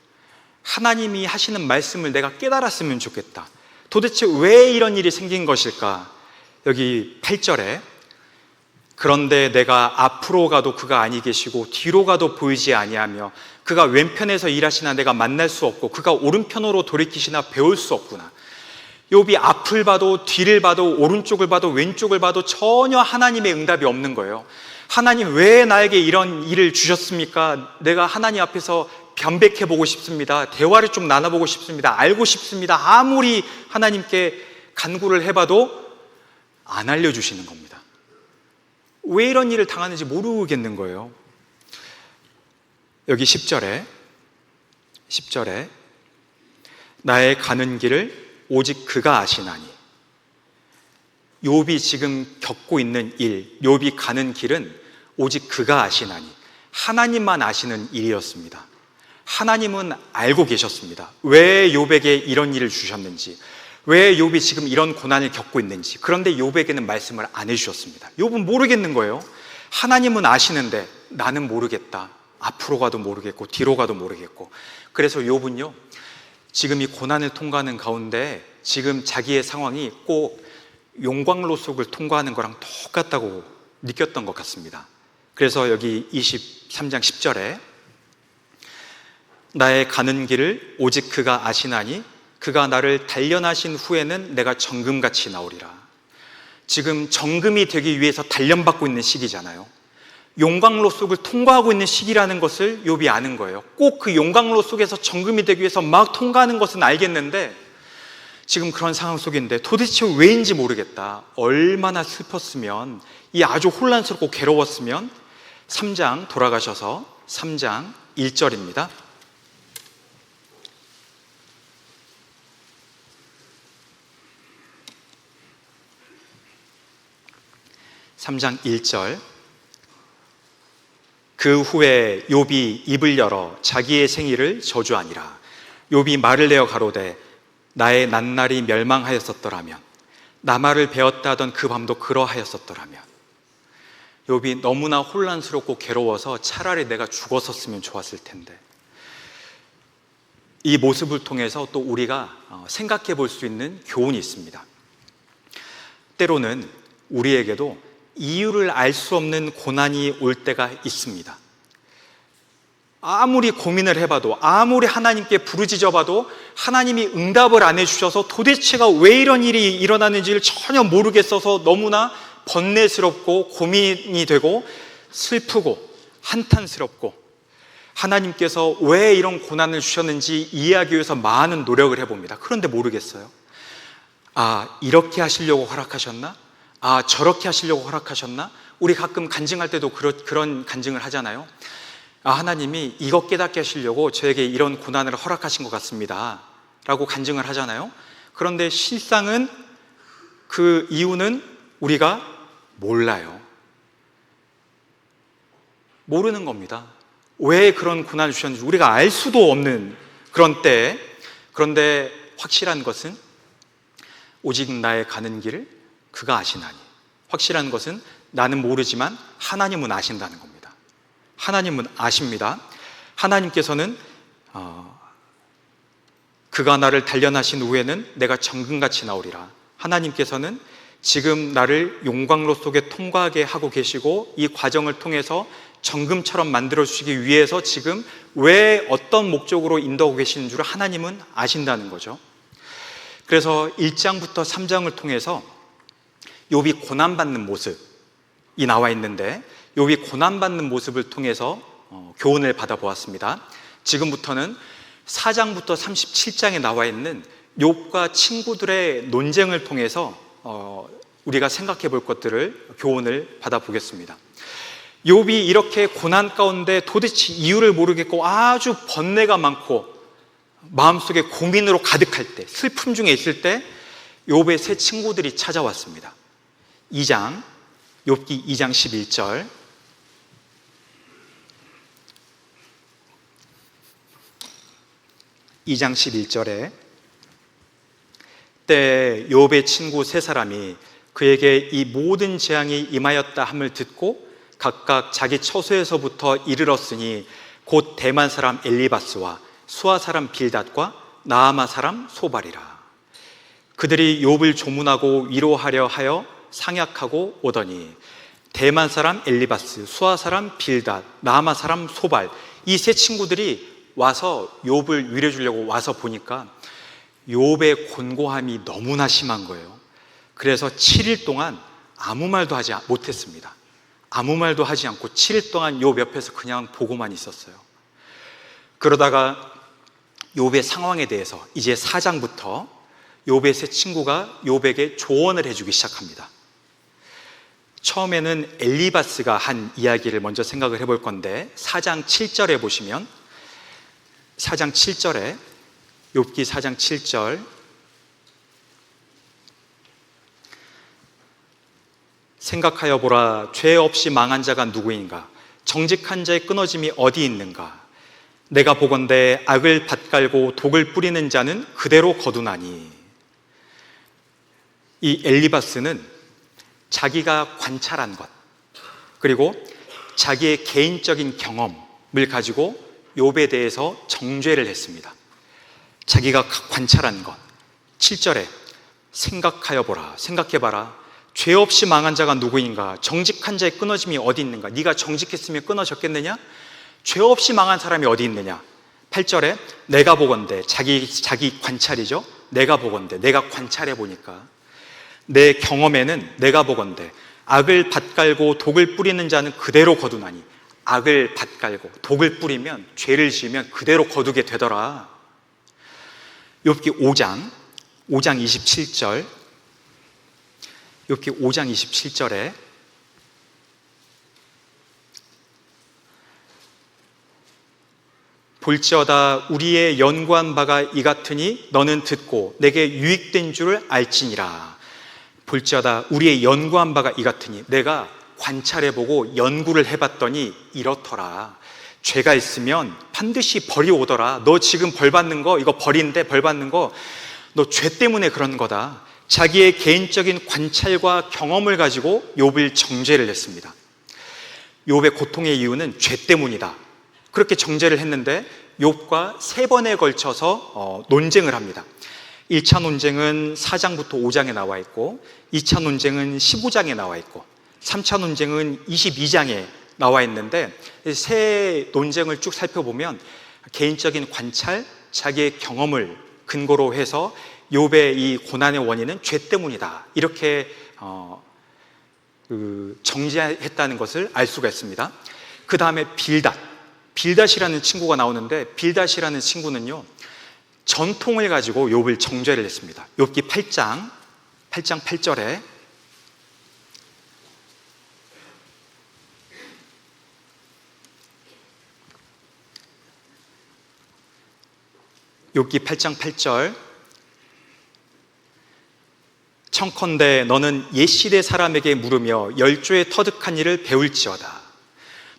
하나님이 하시는 말씀을 내가 깨달았으면 좋겠다. 도대체 왜 이런 일이 생긴 것일까? 여기 8절에 그런데 내가 앞으로 가도 그가 아니 계시고 뒤로 가도 보이지 아니하며 그가 왼편에서 일하시나 내가 만날 수 없고 그가 오른편으로 돌이키시나 배울 수 없구나. 욥이 앞을 봐도 뒤를 봐도 오른쪽을 봐도 왼쪽을 봐도 전혀 하나님의 응답이 없는 거예요. 하나님 왜 나에게 이런 일을 주셨습니까? 내가 하나님 앞에서 변백해 보고 싶습니다. 대화를 좀 나눠보고 싶습니다. 알고 싶습니다. 아무리 하나님께 간구를 해봐도 안 알려주시는 겁니다. 왜 이런 일을 당하는지 모르겠는 거예요. 여기 10절에 나의 가는 길을 오직 그가 아시나니. 욥이 지금 겪고 있는 일, 욥이 가는 길은 오직 그가 아시나니, 하나님만 아시는 일이었습니다. 하나님은 알고 계셨습니다. 왜 욥에게 이런 일을 주셨는지, 왜 욥이 지금 이런 고난을 겪고 있는지. 그런데 욥에게는 말씀을 안 해주셨습니다. 욥은 모르겠는 거예요. 하나님은 아시는데 나는 모르겠다. 앞으로 가도 모르겠고 뒤로 가도 모르겠고. 그래서 욥은요, 지금 이 고난을 통과하는 가운데 지금 자기의 상황이 꼭 용광로 속을 통과하는 거랑 똑같다고 느꼈던 것 같습니다. 그래서 여기 23장 10절에 나의 가는 길을 오직 그가 아시나니 그가 나를 단련하신 후에는 내가 정금같이 나오리라. 지금 정금이 되기 위해서 단련받고 있는 시기잖아요. 용광로 속을 통과하고 있는 시기라는 것을 욥이 아는 거예요. 꼭 그 용광로 속에서 정금이 되기 위해서 막 통과하는 것은 알겠는데 지금 그런 상황 속인데 도대체 왜인지 모르겠다. 얼마나 슬펐으면, 이 아주 혼란스럽고 괴로웠으면. 3장 돌아가셔서 3장 1절입니다. (3장 1절) 그 후에 욥이 입을 열어 자기의 생일을 저주하니라. 욥이 말을 내어 가로되 나의 낱날이 멸망하였었더라면, 나 말을 배웠다 하던 그 밤도 그러하였었더라면. 욥이 너무나 혼란스럽고 괴로워서 차라리 내가 죽었었으면 좋았을 텐데. 이 모습을 통해서 또 우리가 생각해 볼 수 있는 교훈이 있습니다. 때로는 우리에게도 이유를 알 수 없는 고난이 올 때가 있습니다. 아무리 고민을 해봐도, 아무리 하나님께 부르짖어봐도 하나님이 응답을 안 해주셔서 도대체가 왜 이런 일이 일어나는지를 전혀 모르겠어서 너무나 번뇌스럽고 고민이 되고 슬프고 한탄스럽고, 하나님께서 왜 이런 고난을 주셨는지 이해하기 위해서 많은 노력을 해봅니다. 그런데 모르겠어요. 아, 이렇게 하시려고 허락하셨나? 아, 저렇게 하시려고 허락하셨나? 우리 가끔 간증할 때도 그런 간증을 하잖아요. 아, 하나님이 이것 깨닫게 하시려고 저에게 이런 고난을 허락하신 것 같습니다 라고 간증을 하잖아요. 그런데 실상은 그 이유는 우리가 몰라요. 모르는 겁니다. 왜 그런 고난을 주셨는지 우리가 알 수도 없는 그런 때에, 그런데 확실한 것은 오직 나의 가는 길을 그가 아시나니, 확실한 것은 나는 모르지만 하나님은 아신다는 겁니다. 하나님은 아십니다. 하나님께서는 그가 나를 단련하신 후에는 내가 정금같이 나오리라. 하나님께서는 지금 나를 용광로 속에 통과하게 하고 계시고, 이 과정을 통해서 정금처럼 만들어 주시기 위해서 지금 왜 어떤 목적으로 인도하고 계시는 줄 하나님은 아신다는 거죠. 그래서 1장부터 3장을 통해서 욥이 고난받는 모습이 나와 있는데, 욥이 고난받는 모습을 통해서 교훈을 받아보았습니다. 지금부터는 4장부터 37장에 나와 있는 욥과 친구들의 논쟁을 통해서 우리가 생각해 볼 것들을, 교훈을 받아보겠습니다. 욥이 이렇게 고난 가운데 도대체 이유를 모르겠고 아주 번뇌가 많고 마음속에 고민으로 가득할 때, 슬픔 중에 있을 때 욥의 세 친구들이 찾아왔습니다. 2장, 욥기 2장 11절. (2장 11절에) 때 욥의 친구 세 사람이 그에게 이 모든 재앙이 임하였다 함을 듣고 각각 자기 처소에서부터 이르렀으니 곧 대만 사람 엘리바스와 수아 사람 빌닷과 나아마 사람 소발이라. 그들이 욥을 조문하고 위로하려 하여 상약하고 오더니 대만 사람 엘리바스, 수아 사람 빌닷, 나아마 사람 소발, 이 세 친구들이 와서 욥을 위로해 주려고 와서 보니까 욥의 곤고함이 너무나 심한 거예요. 그래서 7일 동안 아무 말도 하지 못했습니다. 아무 말도 하지 않고 7일 동안 욥 옆에서 그냥 보고만 있었어요. 그러다가 욥의 상황에 대해서 이제 4장부터 욥의 세 친구가 욥에게 조언을 해주기 시작합니다. 처음에는 엘리바스가 한 이야기를 먼저 생각을 해볼 건데, 4장 7절에 보시면, 4장 7절에, 욥기 4장 7절, 생각하여 보라, 죄 없이 망한 자가 누구인가? 정직한 자의 끊어짐이 어디 있는가? 내가 보건대 악을 밭갈고 독을 뿌리는 자는 그대로 거두나니. 이 엘리바스는 자기가 관찰한 것, 그리고 자기의 개인적인 경험을 가지고 욥에 대해서 정죄를 했습니다. 자기가 관찰한 것. 7절에 생각하여 보라, 생각해봐라, 죄 없이 망한 자가 누구인가? 정직한 자의 끊어짐이 어디 있는가? 네가 정직했으면 끊어졌겠느냐? 죄 없이 망한 사람이 어디 있느냐? 8절에 내가 보건대, 자기 관찰이죠. 내가 보건대, 내가 관찰해 보니까 내 경험에는 내가 보건대 악을 밭갈고 독을 뿌리는 자는 그대로 거두나니. 악을 밭갈고 독을 뿌리면, 죄를 지으면 그대로 거두게 되더라. 욥기 5장 27절, 욥기 5장 27절에 볼지어다 우리의 연구한 바가 이 같으니 너는 듣고 내게 유익된 줄을 알지니라. 볼지어다 우리의 연구한 바가 이 같으니, 내가 관찰해보고 연구를 해봤더니 이렇더라. 죄가 있으면 반드시 벌이 오더라. 너 지금 벌 받는 거, 이거 벌인데 벌 받는 거 너 죄 때문에 그런 거다. 자기의 개인적인 관찰과 경험을 가지고 욥을 정죄를 했습니다. 욥의 고통의 이유는 죄 때문이다. 그렇게 정죄를 했는데 욥과 3번에 걸쳐서 논쟁을 합니다. 1차 논쟁은 4장부터 5장에 나와 있고, 2차 논쟁은 15장에 나와 있고, 3차 논쟁은 22장에 나와 있는데, 세 논쟁을 쭉 살펴보면 개인적인 관찰, 자기의 경험을 근거로 해서 욥의 이 고난의 원인은 죄 때문이다, 이렇게 정죄했다는 것을 알 수가 있습니다. 그 다음에 빌닷이라는 친구가 나오는데, 빌닷이라는 친구는요 전통을 가지고 욥을 정죄를 했습니다. 욥기 8장 8절에 욥기 8장 8절 청컨대 너는 옛시대 사람에게 물으며 열조의 터득한 일을 배울지어다.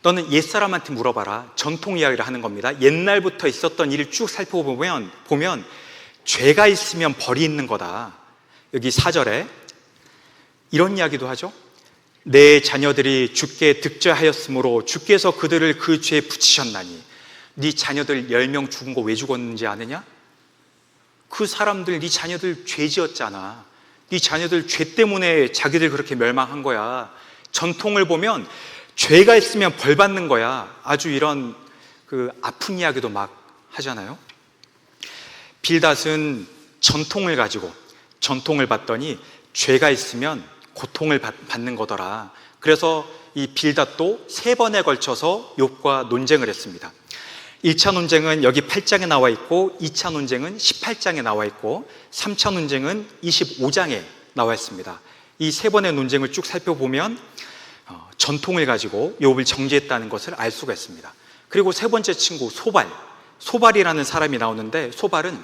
너는 옛사람한테 물어봐라. 전통 이야기를 하는 겁니다. 옛날부터 있었던 일을 쭉 살펴보면 죄가 있으면 벌이 있는 거다. 여기 4절에 이런 이야기도 하죠. 내 자녀들이 주께 득죄하였으므로 주께서 그들을 그 죄에 붙이셨나니. 네 자녀들 10명 죽은 거 왜 죽었는지 아느냐? 그 사람들, 네 자녀들 죄 지었잖아. 네 자녀들 죄 때문에 자기들 그렇게 멸망한 거야. 전통을 보면 죄가 있으면 벌 받는 거야. 아주 이런 아픈 이야기도 막 하잖아요. 빌닷은 전통을 가지고 전통을 봤더니 죄가 있으면 고통을 받는 거더라. 그래서 이 빌닷도 3번에 걸쳐서 욥과 논쟁을 했습니다. 1차 논쟁은 여기 8장에 나와 있고 2차 논쟁은 18장에 나와 있고 3차 논쟁은 25장에 나와 있습니다. 이 3번의 논쟁을 쭉 살펴보면 전통을 가지고 욥을 정죄했다는 것을 알 수가 있습니다. 그리고 3번째 친구 소발이라는 사람이 나오는데, 소발은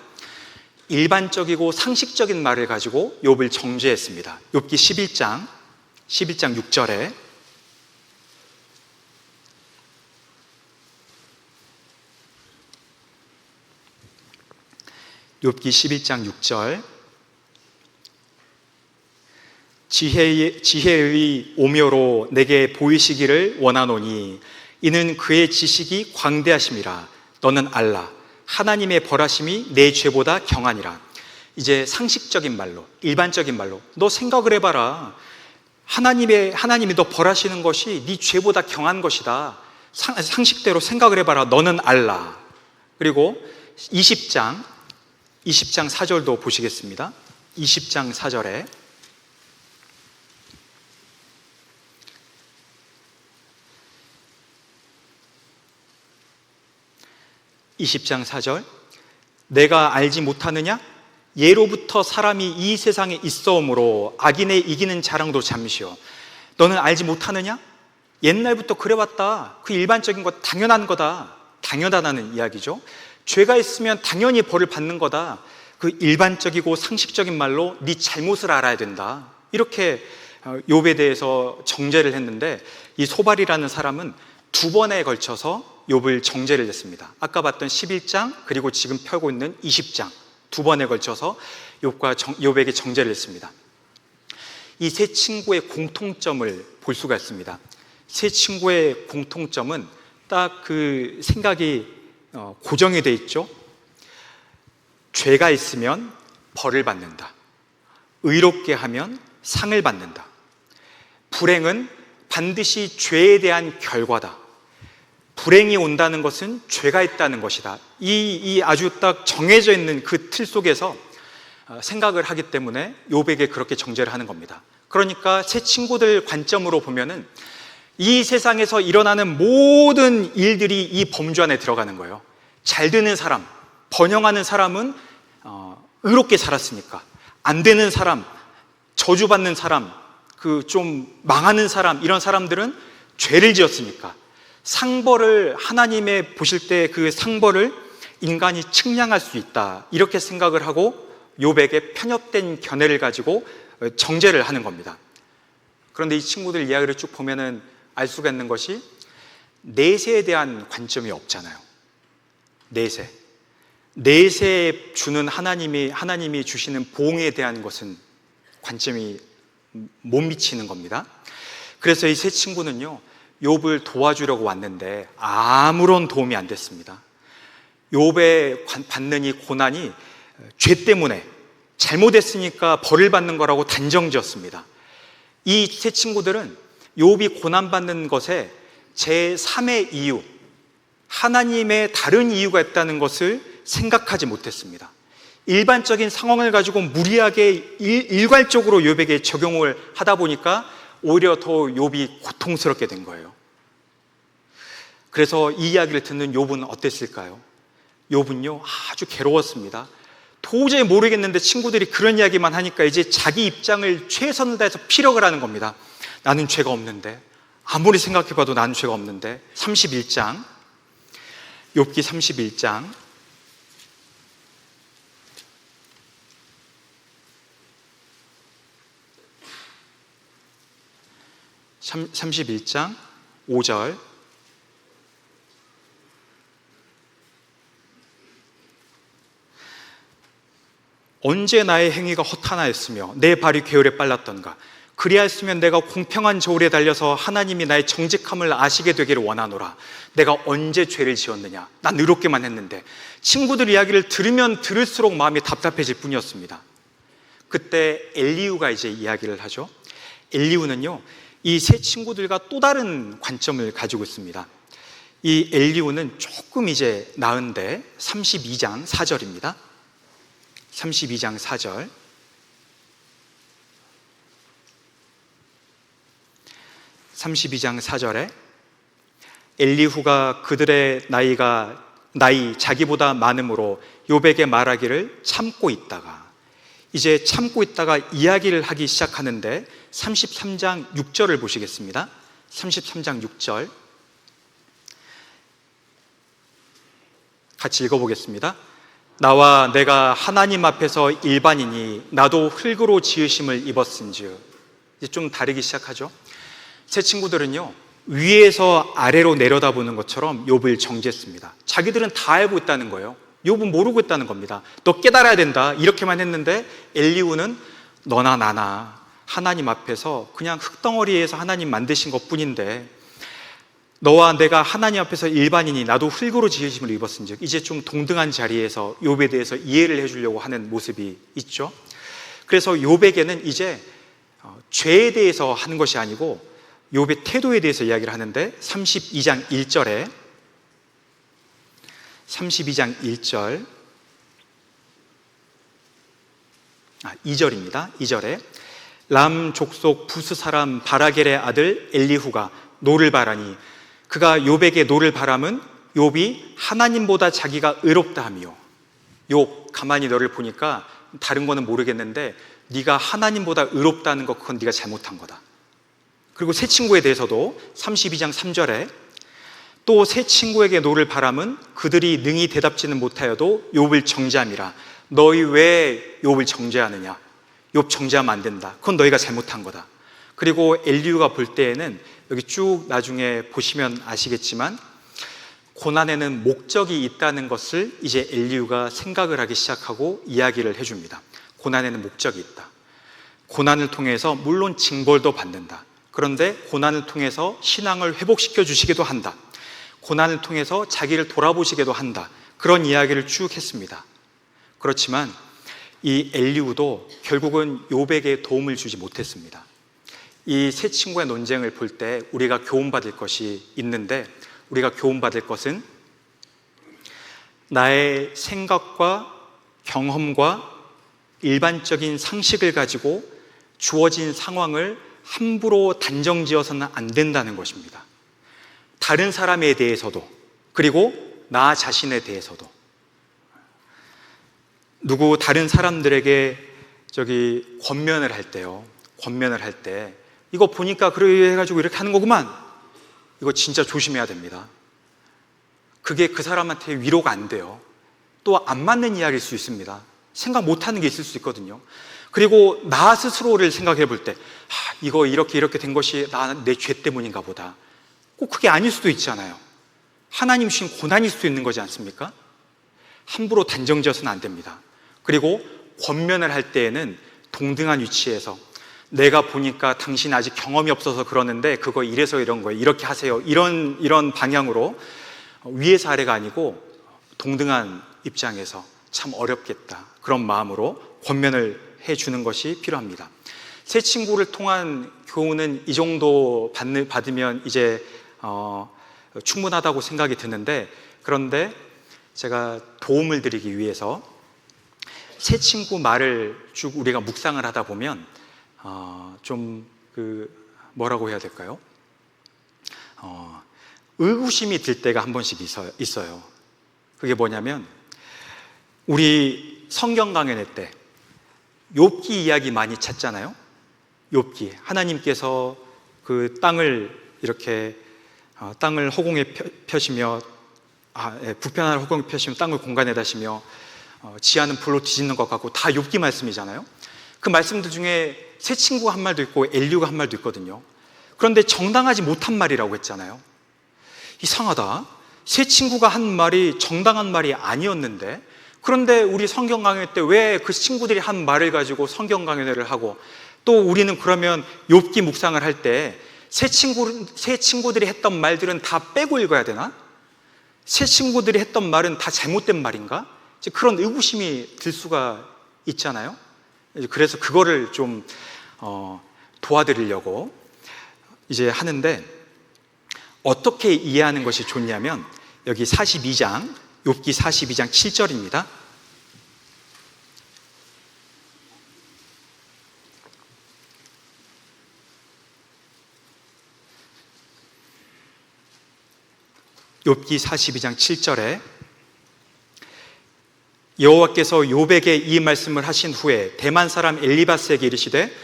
일반적이고 상식적인 말을 가지고 욥을 정죄했습니다. 욥기 11장 6절에 욥기 11장 6절 지혜의 오묘로 내게 보이시기를 원하노니 이는 그의 지식이 광대하심이라. 너는 알라. 하나님의 벌하심이 내 죄보다 경하니라. 이제 상식적인 말로, 일반적인 말로 너 생각을 해봐라. 하나님이 너 벌하시는 것이 네 죄보다 경한 것이다. 상식대로 생각을 해봐라. 너는 알라. 그리고 20장 4절도 보시겠습니다. 20장 4절에 내가 알지 못하느냐? 예로부터 사람이 이 세상에 있어오므로 악인의 이기는 자랑도 잠시요. 너는 알지 못하느냐? 옛날부터 그래왔다. 그 일반적인 것 당연한 거다. 당연하다는 이야기죠. 죄가 있으면 당연히 벌을 받는 거다. 그 일반적이고 상식적인 말로 네 잘못을 알아야 된다. 이렇게 욥에 대해서 정죄를 했는데, 이 소발이라는 사람은 2번에 걸쳐서 욥을 정죄를 했습니다. 아까 봤던 11장 그리고 지금 펴고 있는 20장 2번에 걸쳐서 욥에게 정죄를 했습니다. 이 세 친구의 공통점을 볼 수가 있습니다. 세 친구의 공통점은 딱 그 생각이 고정이 돼 있죠. 죄가 있으면 벌을 받는다. 의롭게 하면 상을 받는다. 불행은 반드시 죄에 대한 결과다. 불행이 온다는 것은 죄가 있다는 것이다. 이 아주 딱 정해져 있는 그 틀 속에서 생각을 하기 때문에 욥에게 그렇게 정죄를 하는 겁니다. 그러니까 세 친구들 관점으로 보면은 이 세상에서 일어나는 모든 일들이 이 범주 안에 들어가는 거예요. 잘 되는 사람, 번영하는 사람은 의롭게 살았으니까, 안 되는 사람, 저주받는 사람, 그 좀 망하는 사람, 이런 사람들은 죄를 지었으니까 상벌을, 하나님의 보실 때 그 상벌을 인간이 측량할 수 있다, 이렇게 생각을 하고 욥에게 편협된 견해를 가지고 정죄를 하는 겁니다. 그런데 이 친구들 이야기를 쭉 보면은 알 수가 있는 것이 내세에 대한 관점이 없잖아요. 내세에 주는 하나님이 주시는 보응에 대한 것은 관점이 못 미치는 겁니다. 그래서 이 세 친구는요, 욥을 도와주려고 왔는데 아무런 도움이 안 됐습니다. 욥의 받는 이 고난이 죄 때문에 잘못했으니까 벌을 받는 거라고 단정지었습니다. 이 세 친구들은 욥이 고난받는 것에 제3의 이유, 하나님의 다른 이유가 있다는 것을 생각하지 못했습니다. 일반적인 상황을 가지고 무리하게 일괄적으로 욥에게 적용을 하다 보니까 오히려 더 욥이 고통스럽게 된 거예요. 그래서 이 이야기를 듣는 욥은 어땠을까요? 욥은요, 아주 괴로웠습니다. 도저히 모르겠는데 친구들이 그런 이야기만 하니까 이제 자기 입장을 최선을 다해서 피력을 하는 겁니다. 나는 죄가 없는데, 아무리 생각해봐도 나는 죄가 없는데. 31장, 욥기 31장 31장 5절. 언제 나의 행위가 허탄하였으며 내 발이 괴월에 빨랐던가. 그리하였으면 내가 공평한 저울에 달려서 하나님이 나의 정직함을 아시게 되기를 원하노라. 내가 언제 죄를 지었느냐? 난 의롭게만 했는데. 친구들 이야기를 들으면 들을수록 마음이 답답해질 뿐이었습니다. 그때 엘리후가 이제 이야기를 하죠. 엘리후는요, 이 세 친구들과 또 다른 관점을 가지고 있습니다. 이 엘리후는 조금 이제 나은데 32장 4절입니다. 32장 4절. 32장 4절에 엘리후가 그들의 나이 자기보다 많음으로 욥에게 말하기를 참고 있다가, 이제 참고 있다가 이야기를 하기 시작하는데 33장 6절을 보시겠습니다. 33장 6절 같이 읽어보겠습니다. 나와 내가 하나님 앞에서 일반이니 나도 흙으로 지으심을 입었은즉. 이제 좀 다르기 시작하죠. 제 친구들은요, 위에서 아래로 내려다보는 것처럼 욥을 정죄했습니다. 자기들은 다 알고 있다는 거예요. 욥은 모르고 있다는 겁니다. 너 깨달아야 된다, 이렇게만 했는데 엘리후는 너나 나나 하나님 앞에서 그냥 흙덩어리에서 하나님 만드신 것뿐인데, 너와 내가 하나님 앞에서 일반인이 나도 흙으로 지으심을 입었은즉. 이제 좀 동등한 자리에서 욥에 대해서 이해를 해주려고 하는 모습이 있죠. 그래서 욥에게는 이제 죄에 대해서 하는 것이 아니고 욥의 태도에 대해서 이야기를 하는데 32장 1절에 32장 1절 2절입니다. 2절에 람 족속 부스 사람 바라겔의 아들 엘리후가 노를 바라니 그가 욥에게 노를 바람은 욥이 하나님보다 자기가 의롭다 하며. 욥, 가만히 너를 보니까 다른 거는 모르겠는데 네가 하나님보다 의롭다는 거, 그건 네가 잘못한 거다. 그리고 세 친구에 대해서도 32장 3절에 또 세 친구에게 노를 바람은 그들이 능히 대답지는 못하여도 욥을 정죄함이라. 너희 왜 욥을 정죄하느냐? 욥 정죄하면 안 된다. 그건 너희가 잘못한 거다. 그리고 엘리후가 볼 때에는 여기 쭉 나중에 보시면 아시겠지만 고난에는 목적이 있다는 것을 이제 엘리후가 생각을 하기 시작하고 이야기를 해줍니다. 고난에는 목적이 있다. 고난을 통해서 물론 징벌도 받는다. 그런데 고난을 통해서 신앙을 회복시켜 주시기도 한다. 고난을 통해서 자기를 돌아보시기도 한다. 그런 이야기를 쭉 했습니다. 그렇지만 이 엘리후도 결국은 욥에게 도움을 주지 못했습니다. 이 세 친구의 논쟁을 볼 때 우리가 교훈받을 것이 있는데, 우리가 교훈받을 것은 나의 생각과 경험과 일반적인 상식을 가지고 주어진 상황을 함부로 단정지어서는 안 된다는 것입니다. 다른 사람에 대해서도, 그리고 나 자신에 대해서도. 다른 사람들에게 권면을 할 때요, 권면을 할 때 이거 보니까 그래 해가지고 이렇게 하는 거구만, 이거 진짜 조심해야 됩니다. 그게 그 사람한테 위로가 안 돼요. 또 안 맞는 이야기일 수 있습니다. 생각 못하는 게 있을 수 있거든요. 그리고 나 스스로를 생각해 볼 때 이거 이렇게 된 것이 내 죄 때문인가 보다. 꼭 그게 아닐 수도 있잖아요. 하나님 주신 고난일 수도 있는 거지 않습니까? 함부로 단정지어서는 안 됩니다. 그리고 권면을 할 때에는 동등한 위치에서 내가 보니까 당신 아직 경험이 없어서 그러는데 그거 이래서 이런 거예요, 이렇게 하세요, 이런 방향으로, 위에서 아래가 아니고 동등한 입장에서 참 어렵겠다, 그런 마음으로 권면을 해주는 것이 필요합니다. 세 친구를 통한 교훈은 이 정도 받으면 이제 충분하다고 생각이 드는데, 그런데 제가 도움을 드리기 위해서 세 친구 말을 쭉 우리가 묵상을 하다 보면 뭐라고 해야 될까요? 의구심이 들 때가 한 번씩 있어요. 그게 뭐냐면, 우리 성경 강연회 때 욥기 이야기 많이 찾잖아요. 욥기, 하나님께서 그 땅을 이렇게 땅을 허공에 펴시며 북편한 허공에 펴시며 땅을 공간에 다시며 지하는 불로 뒤집는 것 같고, 다 욥기 말씀이잖아요. 그 말씀들 중에 세 친구가 한 말도 있고 엘리후가 한 말도 있거든요. 그런데 정당하지 못한 말이라고 했잖아요. 이상하다. 세 친구가 한 말이 정당한 말이 아니었는데, 그런데 우리 성경 강연 때 왜 그 친구들이 한 말을 가지고 성경 강연회를 하고, 또 우리는 그러면 욥기 묵상을 할 때 세 친구들이 했던 말들은 다 빼고 읽어야 되나? 세 친구들이 했던 말은 다 잘못된 말인가? 그런 의구심이 들 수가 있잖아요. 그래서 그거를 좀 도와드리려고 이제 하는데, 어떻게 이해하는 것이 좋냐면 여기 42장, 욥기 42장 7절입니다. 욥기 42장 7절에 여호와께서 욥에게 이 말씀을 하신 후에 대만 사람 엘리바스에게 이르시되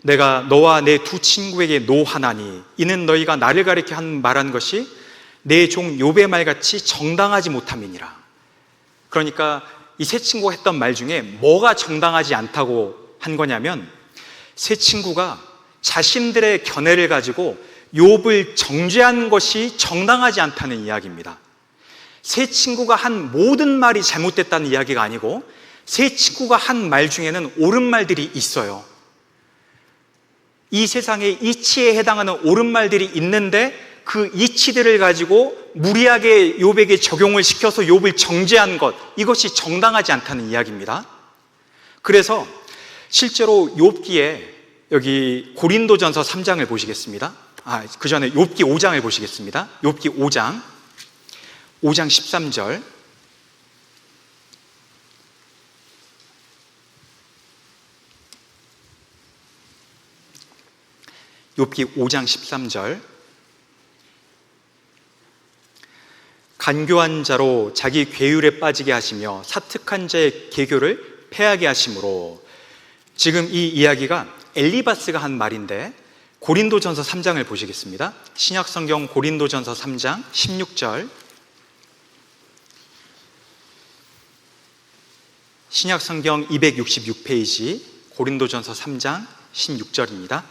내가 너와 내 두 친구에게 노하나니 이는 너희가 나를 가리켜 한 말한 것이 내 종 욥의 말같이 정당하지 못함이니라. 그러니까 이 세 친구가 했던 말 중에 뭐가 정당하지 않다고 한 거냐면, 세 친구가 자신들의 견해를 가지고 욥을 정죄한 것이 정당하지 않다는 이야기입니다. 세 친구가 한 모든 말이 잘못됐다는 이야기가 아니고, 세 친구가 한 말 중에는 옳은 말들이 있어요. 이 세상에 이치에 해당하는 옳은 말들이 있는데 그 이치들을 가지고 무리하게 욥에게 적용을 시켜서 욥을 정죄한 것, 이것이 정당하지 않다는 이야기입니다. 그래서 실제로 욥기에 여기 고린도전서 3장을 보시겠습니다. 그 전에 욥기 5장을 보시겠습니다. 욥기 5장 13절. 욥기 5장 13절. 간교한 자로 자기 괴율에 빠지게 하시며 사특한 자의 계교를 패하게 하심으로. 지금 이 이야기가 엘리바스가 한 말인데, 고린도전서 3장을 보시겠습니다. 신약성경 고린도전서 3장 16절. 신약성경 266페이지 고린도전서 3장 16절입니다.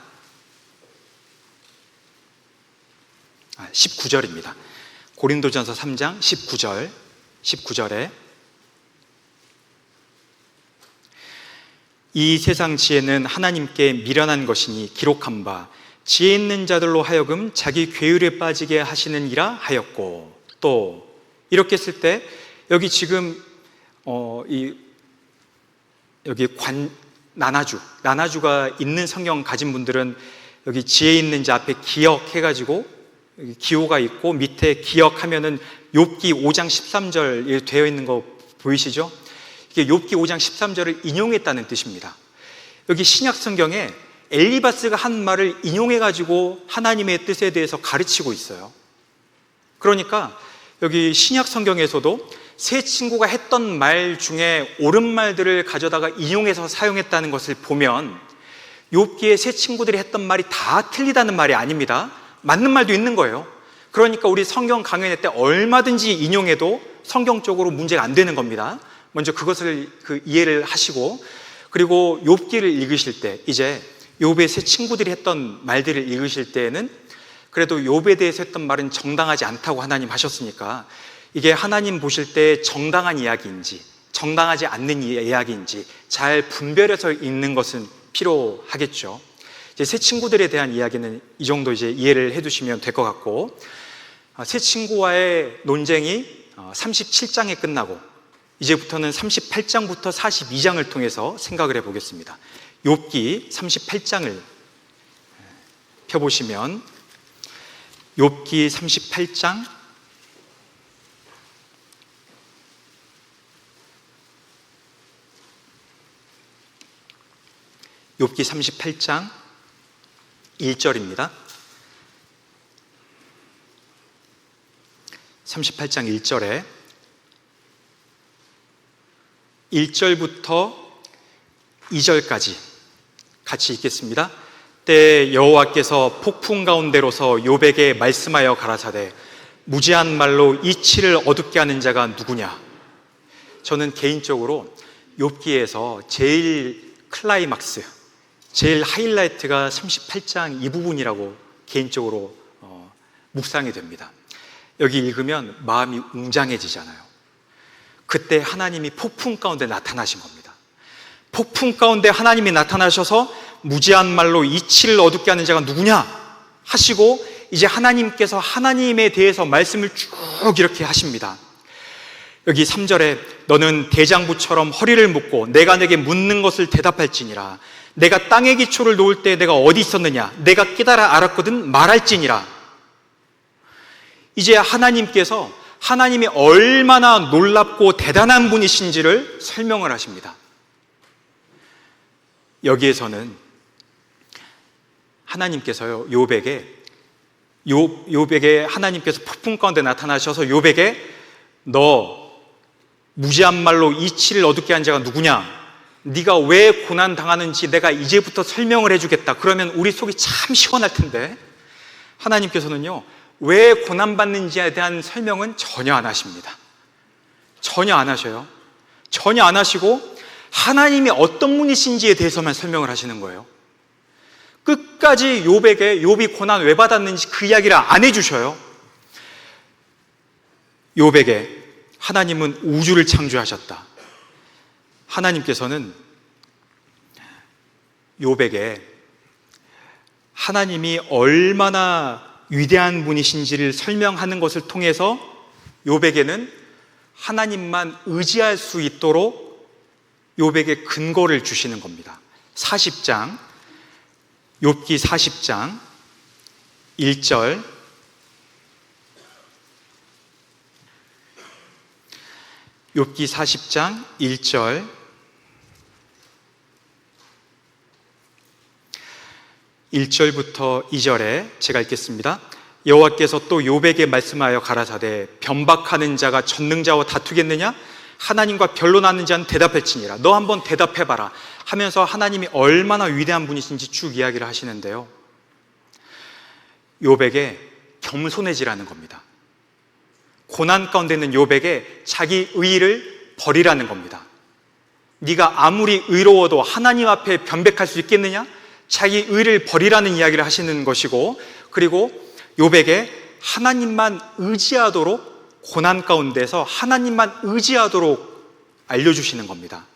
19절입니다. 고린도전서 3장 19절에 이 세상 지혜는 하나님께 미련한 것이니 기록한 바 지혜 있는 자들로 하여금 자기 괴율에 빠지게 하시느니라 하였고. 또 이렇게 했을 때 여기 지금 여기 나나주가 있는 성경 가진 분들은 여기 지혜 있는 자 앞에 기억해가지고 기호가 있고 밑에 기억하면은 욥기 5장 13절 되어 있는 거 보이시죠? 이게 욥기 5장 13절을 인용했다는 뜻입니다. 여기 신약 성경에 엘리바스가 한 말을 인용해가지고 하나님의 뜻에 대해서 가르치고 있어요. 그러니까 여기 신약 성경에서도 세 친구가 했던 말 중에 옳은 말들을 가져다가 인용해서 사용했다는 것을 보면, 욥기의 세 친구들이 했던 말이 다 틀리다는 말이 아닙니다. 맞는 말도 있는 거예요. 그러니까 우리 성경 강연회 때 얼마든지 인용해도 성경적으로 문제가 안 되는 겁니다. 먼저 그것을 이해를 하시고, 그리고 욥기를 읽으실 때, 이제 욥의 세 친구들이 했던 말들을 읽으실 때에는 그래도 욥에 대해서 했던 말은 정당하지 않다고 하나님 하셨으니까 이게 하나님 보실 때 정당한 이야기인지 정당하지 않는 이야기인지 잘 분별해서 읽는 것은 필요하겠죠. 이제 세 친구들에 대한 이야기는 이 정도 이제 이해를 해두시면 될 것 같고, 세 친구와의 논쟁이 37장에 끝나고 이제부터는 38장부터 42장을 통해서 생각을 해보겠습니다. 욥기 38장을 펴보시면 욥기 38장 1절입니다. 38장 1절에 1절부터 2절까지 같이 읽겠습니다. 때에 여호와께서 폭풍 가운데로서 욥에게 말씀하여 가라사대 무지한 말로 이치를 어둡게 하는 자가 누구냐. 저는 개인적으로 욥기에서 제일 클라이막스, 제일 하이라이트가 38장 이 부분이라고 개인적으로 묵상이 됩니다. 여기 읽으면 마음이 웅장해지잖아요. 그때 하나님이 폭풍 가운데 나타나신 겁니다. 폭풍 가운데 하나님이 나타나셔서 무지한 말로 이치를 어둡게 하는 자가 누구냐 하시고, 이제 하나님께서 하나님에 대해서 말씀을 쭉 이렇게 하십니다. 여기 3절에 너는 대장부처럼 허리를 묶고 내가 내게 묻는 것을 대답할지니라. 내가 땅의 기초를 놓을 때 내가 어디 있었느냐, 내가 깨달아 알았거든 말할지니라. 이제 하나님께서 하나님이 얼마나 놀랍고 대단한 분이신지를 설명을 하십니다. 여기에서는 하나님께서요, 욥에게 하나님께서 폭풍 가운데 나타나셔서 욥에게 너 무지한 말로 이치를 어둡게 한 자가 누구냐, 네가 왜 고난 당하는지 내가 이제부터 설명을 해주겠다. 그러면 우리 속이 참 시원할 텐데, 하나님께서는요, 왜 고난받는지에 대한 설명은 전혀 안 하십니다. 전혀 안 하셔요. 전혀 안 하시고 하나님이 어떤 분이신지에 대해서만 설명을 하시는 거예요. 끝까지 욥이 고난 왜 받았는지 그 이야기를 안 해주셔요. 욥에게 하나님은 우주를 창조하셨다. 하나님께서는 욥에게 하나님이 얼마나 위대한 분이신지를 설명하는 것을 통해서 욥에게는 하나님만 의지할 수 있도록 욥에게 근거를 주시는 겁니다. 40장, 욥기 40장 1절, 욥기 40장 1절, 1절부터 2절에 제가 읽겠습니다. 여호와께서 또 욥에게 말씀하여 가라사대 변박하는 자가 전능자와 다투겠느냐? 하나님과 변론하는 자는 대답할지니라. 너 한번 대답해봐라 하면서 하나님이 얼마나 위대한 분이신지 쭉 이야기를 하시는데요, 욥에게 겸손해지라는 겁니다. 고난 가운데 있는 욥에게 자기 의의를 버리라는 겁니다. 네가 아무리 의로워도 하나님 앞에 변백할 수 있겠느냐? 자기 의를 버리라는 이야기를 하시는 것이고, 그리고 욥에게 하나님만 의지하도록, 고난 가운데서 하나님만 의지하도록 알려주시는 겁니다.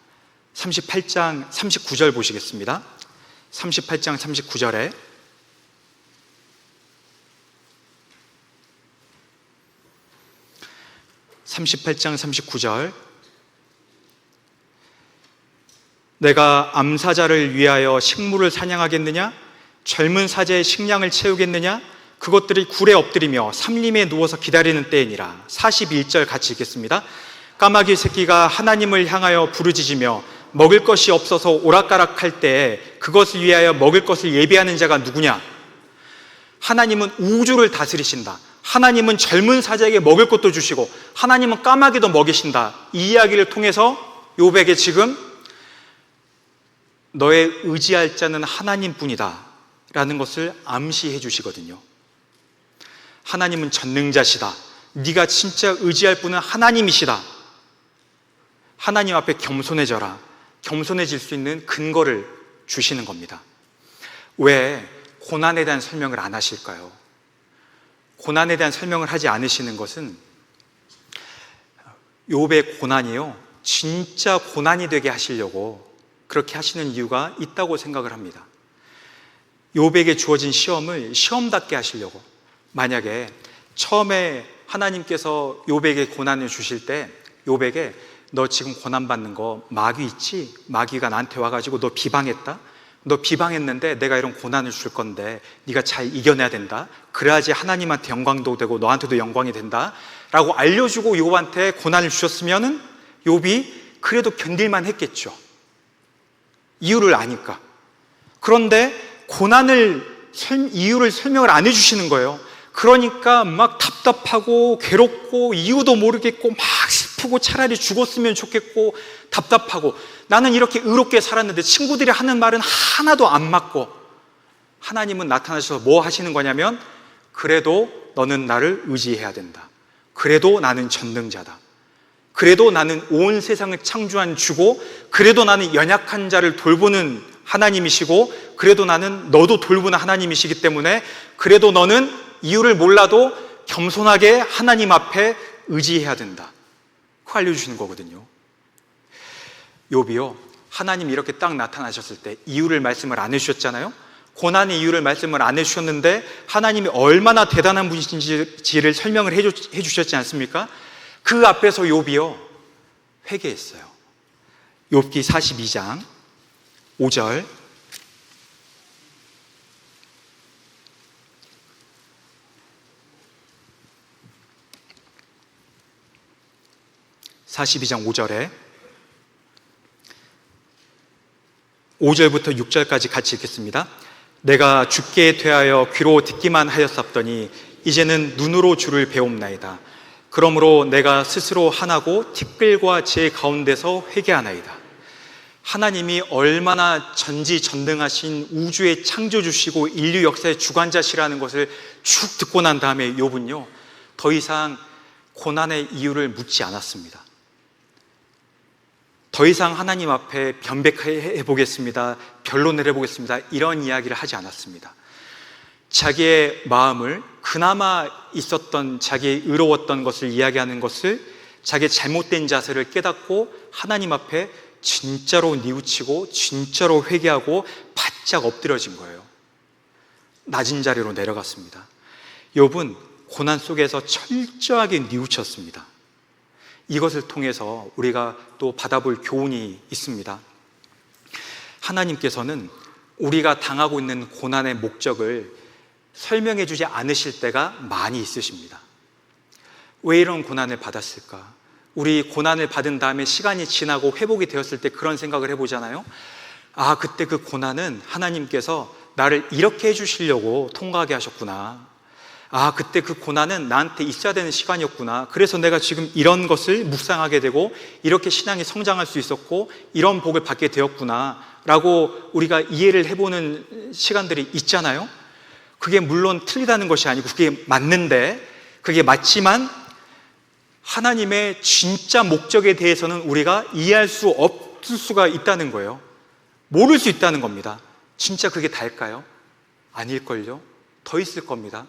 38장 39절 보시겠습니다. 38장 39절에 내가 암사자를 위하여 식물을 사냥하겠느냐? 젊은 사제의 식량을 채우겠느냐? 그것들이 굴에 엎드리며 삼림에 누워서 기다리는 때이니라. 41절 같이 읽겠습니다. 까마귀 새끼가 하나님을 향하여 부르짖으며 먹을 것이 없어서 오락가락할 때에 그것을 위하여 먹을 것을 예비하는 자가 누구냐? 하나님은 우주를 다스리신다. 하나님은 젊은 사제에게 먹을 것도 주시고 하나님은 까마귀도 먹이신다. 이 이야기를 통해서 욥에게 지금 너의 의지할 자는 하나님뿐이다 라는 것을 암시해 주시거든요. 하나님은 전능자시다. 네가 진짜 의지할 분은 하나님이시다. 하나님 앞에 겸손해져라. 겸손해질 수 있는 근거를 주시는 겁니다. 왜 고난에 대한 설명을 안 하실까요? 고난에 대한 설명을 하지 않으시는 것은 욥의 고난이요, 진짜 고난이 되게 하시려고 그렇게 하시는 이유가 있다고 생각을 합니다. 욥에게 주어진 시험을 시험답게 하시려고. 만약에 처음에 하나님께서 욥에게 고난을 주실 때 욥에게 너 지금 고난받는 거 마귀 있지? 마귀가 나한테 와가지고 너 비방했다? 너 비방했는데 내가 이런 고난을 줄 건데 네가 잘 이겨내야 된다. 그래야지 하나님한테 영광도 되고 너한테도 영광이 된다 라고 알려주고 욥한테 고난을 주셨으면 욥이 그래도 견딜만 했겠죠. 이유를 아니까. 그런데 이유를 설명을 안 해주시는 거예요. 그러니까 막 답답하고 괴롭고 이유도 모르겠고 막 슬프고 차라리 죽었으면 좋겠고 답답하고, 나는 이렇게 의롭게 살았는데 친구들이 하는 말은 하나도 안 맞고, 하나님은 나타나셔서 뭐 하시는 거냐면 그래도 너는 나를 의지해야 된다. 그래도 나는 전능자다. 그래도 나는 온 세상을 창조한 주고, 그래도 나는 연약한 자를 돌보는 하나님이시고 그래도 나는 너도 돌보는 하나님이시기 때문에 그래도 너는 이유를 몰라도 겸손하게 하나님 앞에 의지해야 된다. 그거 알려주시는 거거든요. 욥이요, 하나님이 이렇게 딱 나타나셨을 때 이유를 말씀을 안 해주셨잖아요. 고난의 이유를 말씀을 안 해주셨는데 하나님이 얼마나 대단한 분이신지를 설명을 해주셨지 않습니까? 그 앞에서 욥이요 회개했어요. 욥기 42장 5절, (42장) 5절부터 6절까지 같이 읽겠습니다. 내가 주께 대하여 귀로 듣기만 하였사더니 이제는 눈으로 주를 배움나이다. 그러므로 내가 스스로 하나고 티끌과 제 가운데서 회개하나이다. 하나님이 얼마나 전지전능하신 우주의 창조주시고 인류 역사의 주관자시라는 것을 쭉 듣고 난 다음에 욥은요 더 이상 고난의 이유를 묻지 않았습니다. 더 이상 하나님 앞에 변백해 보겠습니다, 변론을 해보겠습니다, 이런 이야기를 하지 않았습니다. 자기의 마음을, 그나마 있었던 자기의 의로웠던 것을 이야기하는 것을, 자기의 잘못된 자세를 깨닫고 하나님 앞에 진짜로 뉘우치고 진짜로 회개하고 바짝 엎드려진 거예요. 낮은 자리로 내려갔습니다. 욥은 고난 속에서 철저하게 뉘우쳤습니다. 이것을 통해서 우리가 또 받아볼 교훈이 있습니다. 하나님께서는 우리가 당하고 있는 고난의 목적을 설명해 주지 않으실 때가 많이 있으십니다. 왜 이런 고난을 받았을까? 우리 고난을 받은 다음에 시간이 지나고 회복이 되었을 때 그런 생각을 해보잖아요. 아, 그때 그 고난은 하나님께서 나를 이렇게 해주시려고 통과하게 하셨구나. 아, 그때 그 고난은 나한테 있어야 되는 시간이었구나. 그래서 내가 지금 이런 것을 묵상하게 되고 이렇게 신앙이 성장할 수 있었고 이런 복을 받게 되었구나 라고 우리가 이해를 해보는 시간들이 있잖아요. 그게 물론 틀리다는 것이 아니고 그게 맞는데, 그게 맞지만 하나님의 진짜 목적에 대해서는 우리가 이해할 수 없을 수가 있다는 거예요. 모를 수 있다는 겁니다. 진짜 그게 다일까요? 아닐걸요? 더 있을 겁니다.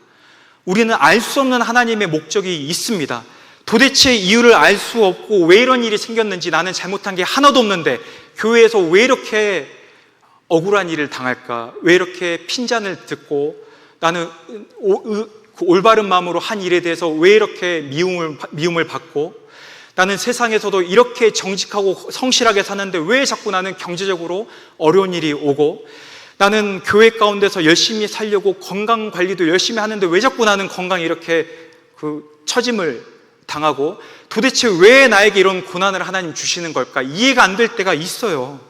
우리는 알 수 없는 하나님의 목적이 있습니다. 도대체 이유를 알 수 없고 왜 이런 일이 생겼는지, 나는 잘못한 게 하나도 없는데 교회에서 왜 이렇게 억울한 일을 당할까? 왜 이렇게 핀잔을 듣고 나는 올바른 마음으로 한 일에 대해서 왜 이렇게 미움을 받고, 나는 세상에서도 이렇게 정직하고 성실하게 사는데 왜 자꾸 나는 경제적으로 어려운 일이 오고, 나는 교회 가운데서 열심히 살려고 건강 관리도 열심히 하는데 왜 자꾸 나는 건강이 이렇게 처짐을 당하고, 도대체 왜 나에게 이런 고난을 하나님 주시는 걸까? 이해가 안 될 때가 있어요.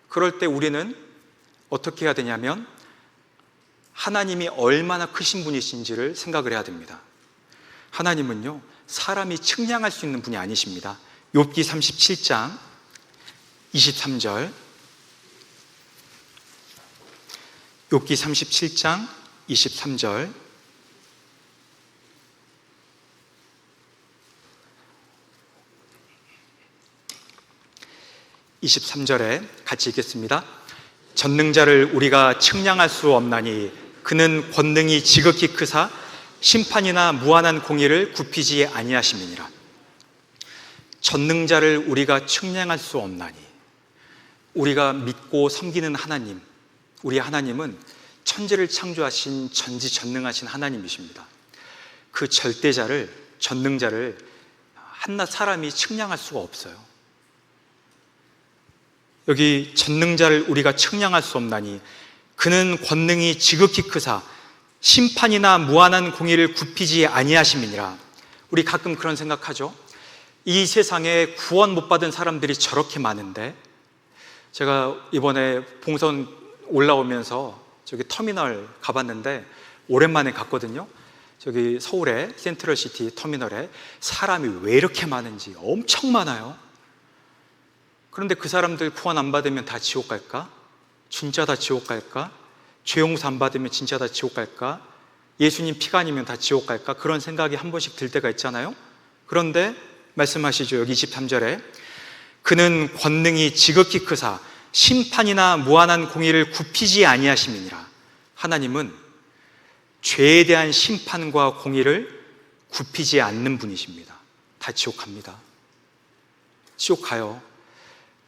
그럴 때 우리는 어떻게 해야 되냐면 하나님이 얼마나 크신 분이신지를 생각을 해야 됩니다. 하나님은요 사람이 측량할 수 있는 분이 아니십니다. 욥기 37장 23절, 욥기 37장 23절, (23절에) 같이 읽겠습니다. 전능자를 우리가 측량할 수 없나니 그는 권능이 지극히 크사 심판이나 무한한 공의를 굽히지 아니하심이니라. 전능자를 우리가 측량할 수 없나니, 우리가 믿고 섬기는 하나님, 우리 하나님은 천지를 창조하신 전지전능하신 하나님이십니다. 그 절대자를, 전능자를 한낱 사람이 측량할 수가 없어요. 여기 전능자를 우리가 측량할 수 없나니 그는 권능이 지극히 크사 심판이나 무한한 공의를 굽히지 아니하심이니라. 우리 가끔 그런 생각하죠. 이 세상에 구원 못 받은 사람들이 저렇게 많은데, 제가 이번에 봉선 올라오면서 저기 터미널 가봤는데 오랜만에 갔거든요. 저기 서울의 센트럴시티 터미널에 사람이 왜 이렇게 많은지 엄청 많아요. 그런데 그 사람들 구원 안 받으면 다 지옥 갈까? 진짜 다 지옥 갈까? 죄 용서 안 받으면 진짜 다 지옥 갈까? 예수님 피가 아니면 다 지옥 갈까? 그런 생각이 한 번씩 들 때가 있잖아요. 그런데 말씀하시죠. 여기 23절에 그는 권능이 지극히 크사 심판이나 무한한 공의를 굽히지 아니하심이니라. 하나님은 죄에 대한 심판과 공의를 굽히지 않는 분이십니다. 다 지옥 갑니다. 지옥 가요.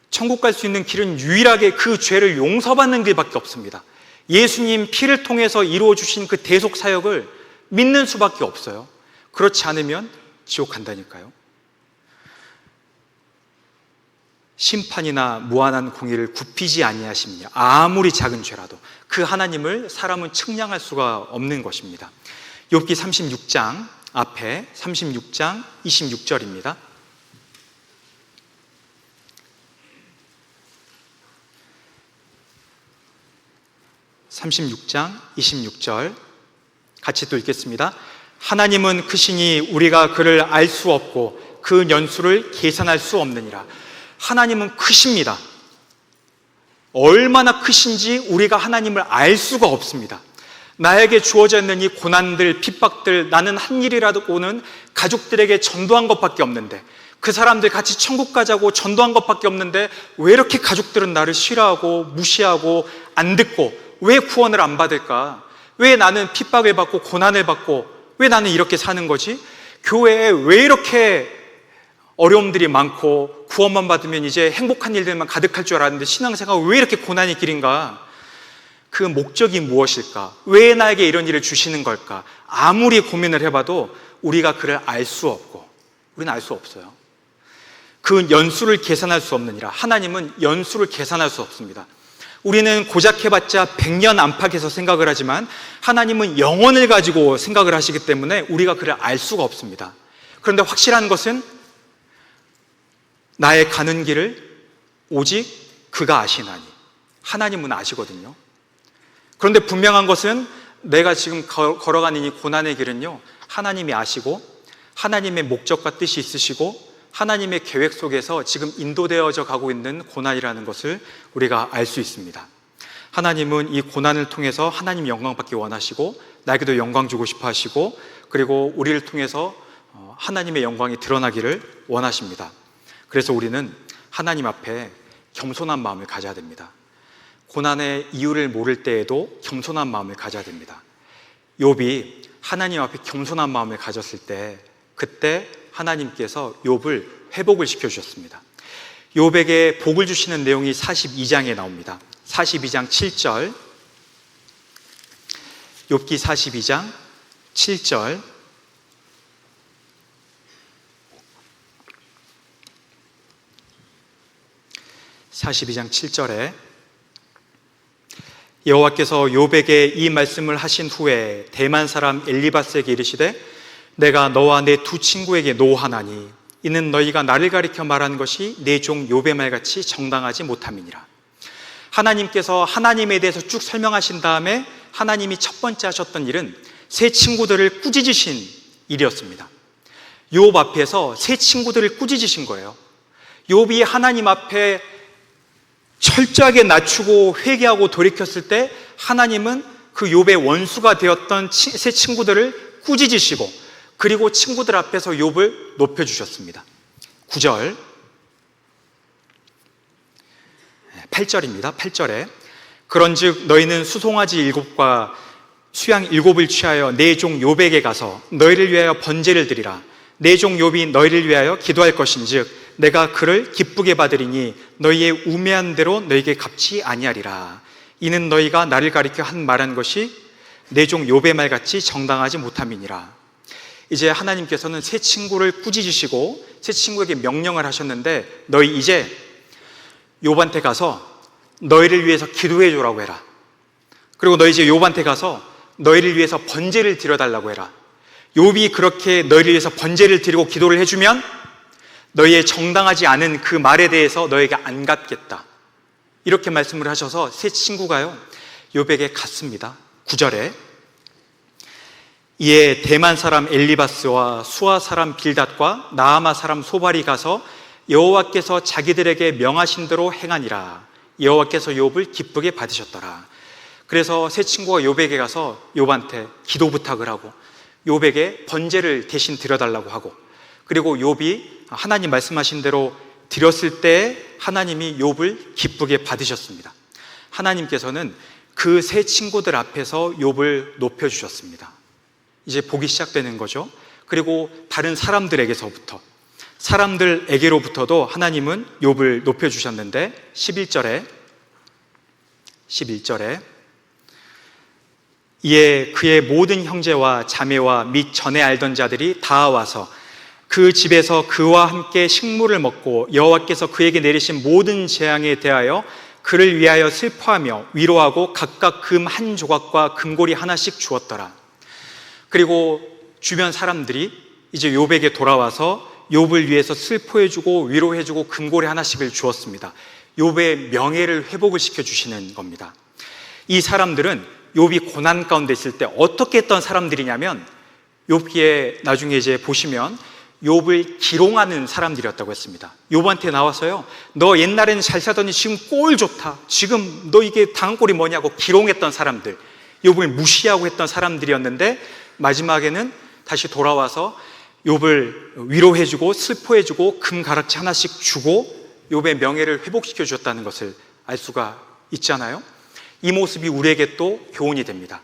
천국 갈 수 있는 길은 유일하게 그 죄를 용서받는 길밖에 없습니다. 예수님 피를 통해서 이루어 주신 그 대속 사역을 믿는 수밖에 없어요. 그렇지 않으면 지옥 간다니까요. 심판이나 무한한 공의를 굽히지 아니하시느냐. 아무리 작은 죄라도 그 하나님을 사람은 측량할 수가 없는 것입니다. 욥기 36장 앞에 36장 26절입니다. 36장 26절 같이 또 읽겠습니다. 하나님은 크시니 우리가 그를 알 수 없고 그 연수를 계산할 수 없느니라. 하나님은 크십니다. 얼마나 크신지 우리가 하나님을 알 수가 없습니다. 나에게 주어져 있는 이 고난들, 핍박들, 나는 한 일이라도는 가족들에게 전도한 것밖에 없는데, 그 사람들 같이 천국 가자고 전도한 것밖에 없는데 왜 이렇게 가족들은 나를 싫어하고 무시하고 안 듣고 왜 구원을 안 받을까? 왜 나는 핍박을 받고 고난을 받고 왜 나는 이렇게 사는 거지? 교회에 왜 이렇게 어려움들이 많고 구원만 받으면 이제 행복한 일들만 가득할 줄 알았는데 신앙생활 왜 이렇게 고난의 길인가? 그 목적이 무엇일까? 왜 나에게 이런 일을 주시는 걸까? 아무리 고민을 해봐도 우리가 그를 알 수 없고, 우리는 알 수 없어요. 그 연수를 계산할 수 없느니라. 하나님은 연수를 계산할 수 없습니다. 우리는 고작 해봤자 100년 안팎에서 생각을 하지만 하나님은 영원을 가지고 생각을 하시기 때문에 우리가 그를 알 수가 없습니다. 그런데 확실한 것은 나의 가는 길을 오직 그가 아시나니. 하나님은 아시거든요. 그런데 분명한 것은 내가 지금 걸어가는 이 고난의 길은요, 하나님이 아시고 하나님의 목적과 뜻이 있으시고 하나님의 계획 속에서 지금 인도되어져 가고 있는 고난이라는 것을 우리가 알 수 있습니다. 하나님은 이 고난을 통해서 하나님 영광 받기 원하시고 나에게도 영광 주고 싶어 하시고 그리고 우리를 통해서 하나님의 영광이 드러나기를 원하십니다. 그래서 우리는 하나님 앞에 겸손한 마음을 가져야 됩니다. 고난의 이유를 모를 때에도 겸손한 마음을 가져야 됩니다. 욥이 하나님 앞에 겸손한 마음을 가졌을 때 그때 하나님께서 욥을 회복을 시켜주셨습니다. 욥에게 복을 주시는 내용이 42장에 나옵니다. 42장 7절, 욥기 42장 7절. (42장 7절에) 여호와께서 욥에게 이 말씀을 하신 후에 대만 사람 엘리바스에게 이르시되 내가 너와 내 두 친구에게 노하나니 이는 너희가 나를 가리켜 말한 것이 내 종 욥의 말같이 정당하지 못함이니라. 하나님께서 하나님에 대해서 쭉 설명하신 다음에 하나님이 첫 번째 하셨던 일은 세 친구들을 꾸짖으신 일이었습니다. 욥 앞에서 세 친구들을 꾸짖으신 거예요. 욥이 하나님 앞에 철저하게 낮추고 회개하고 돌이켰을 때 하나님은 그 욥의 원수가 되었던 세 친구들을 꾸짖으시고 그리고 친구들 앞에서 욥을 높여주셨습니다. 9절 8절입니다. 8절에 그런즉 너희는 수송아지 7과 수양 7을 취하여 내 종 욥에게 가서 너희를 위하여 번제를 드리라. 내 종 욥이 너희를 위하여 기도할 것인즉 내가 그를 기쁘게 받으리니 너희의 우매한 대로 너희에게 갚지 아니하리라. 이는 너희가 나를 가리켜 한 말한 것이 내 종 욥의 말같이 정당하지 못함이니라. 이제 하나님께서는 세 친구를 꾸짖으시고 세 친구에게 명령을 하셨는데 너희 이제 욥한테 가서 너희를 위해서 기도해 주라고 해라. 그리고 너희 이제 욥한테 가서 너희를 위해서 번제를 드려달라고 해라. 욥이 그렇게 너희를 위해서 번제를 드리고 기도를 해주면 너희의 정당하지 않은 그 말에 대해서 너희에게 안 갚겠다. 이렇게 말씀을 하셔서 세 친구가요 욥에게 갔습니다. 9절에 이에 대만 사람 엘리바스와 수아 사람 빌닷과 나아마 사람 소발이 가서 여호와께서 자기들에게 명하신 대로 행하니라. 여호와께서 욥을 기쁘게 받으셨더라. 그래서 세 친구가 욥에게 가서 욥한테 기도 부탁을 하고 욥에게 번제를 대신 드려달라고 하고 그리고 욥이 하나님 말씀하신 대로 드렸을 때 하나님이 욥을 기쁘게 받으셨습니다. 하나님께서는 그 세 친구들 앞에서 욥을 높여주셨습니다. 이제 복이 시작되는 거죠. 그리고 다른 사람들에게로부터도 하나님은 욥을 높여주셨는데 11절에 이에 그의 모든 형제와 자매와 및 전에 알던 자들이 다 와서 그 집에서 그와 함께 식물을 먹고 여호와께서 그에게 내리신 모든 재앙에 대하여 그를 위하여 슬퍼하며 위로하고 각각 금 한 조각과 금고리 하나씩 주었더라. 그리고 주변 사람들이 이제 욥에게 돌아와서 욥을 위해서 슬퍼해주고 위로해주고 금고리 하나씩을 주었습니다. 욥의 명예를 회복을 시켜주시는 겁니다. 이 사람들은 욥이 고난 가운데 있을 때 어떻게 했던 사람들이냐면, 욥기에 나중에 이제 보시면 욥을 기롱하는 사람들이었다고 했습니다. 욥한테 나와서요, 너 옛날에는 잘 살더니 지금 꼴 좋다, 지금 너 이게 당한 꼴이 뭐냐고 기롱했던 사람들, 욥을 무시하고 했던 사람들이었는데, 마지막에는 다시 돌아와서 욥을 위로해주고 슬퍼해주고 금가락지 하나씩 주고 욥의 명예를 회복시켜 주셨다는 것을 알 수가 있잖아요. 이 모습이 우리에게 또 교훈이 됩니다.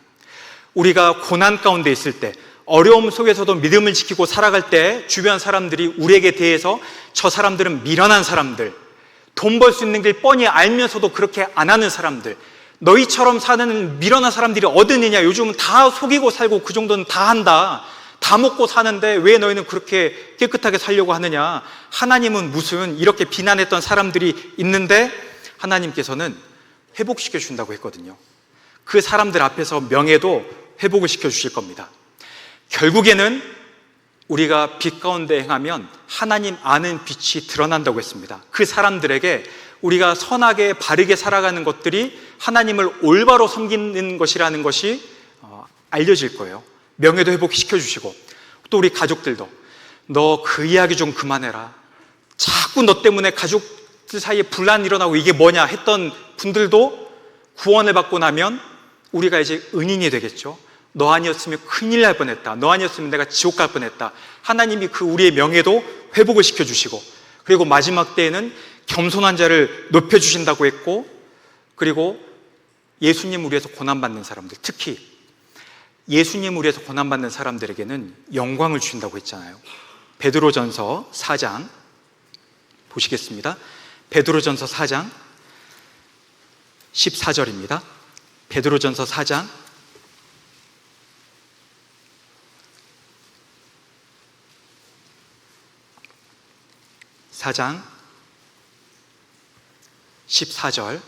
우리가 고난 가운데 있을 때, 어려움 속에서도 믿음을 지키고 살아갈 때 주변 사람들이 우리에게 대해서 저 사람들은 미련한 사람들, 돈 벌 수 있는 길 뻔히 알면서도 그렇게 안 하는 사람들, 너희처럼 사는 미련한 사람들이 어디 있느냐, 요즘은 다 속이고 살고 그 정도는 다 한다, 다 먹고 사는데 왜 너희는 그렇게 깨끗하게 살려고 하느냐, 하나님은 무슨, 이렇게 비난했던 사람들이 있는데 하나님께서는 회복시켜 준다고 했거든요. 그 사람들 앞에서 명예도 회복을 시켜 주실 겁니다. 결국에는 우리가 빛 가운데 행하면 하나님 아는 빛이 드러난다고 했습니다. 그 사람들에게 우리가 선하게 바르게 살아가는 것들이 하나님을 올바로 섬기는 것이라는 것이 알려질 거예요. 명예도 회복시켜 주시고, 또 우리 가족들도 너 그 이야기 좀 그만해라, 자꾸 너 때문에 가족들 사이에 분란 일어나고 이게 뭐냐 했던 분들도 구원을 받고 나면 우리가 이제 은인이 되겠죠. 너 아니었으면 큰일 날 뻔했다, 너 아니었으면 내가 지옥 갈 뻔했다. 하나님이 그 우리의 명예도 회복을 시켜주시고, 그리고 마지막 때에는 겸손한 자를 높여주신다고 했고, 그리고 예수님을 위해서 고난받는 사람들, 특히 예수님을 위해서 고난받는 사람들에게는 영광을 주신다고 했잖아요. 베드로전서 4장 보시겠습니다. 베드로전서 4장 14절입니다. 베드로전서 4장 14절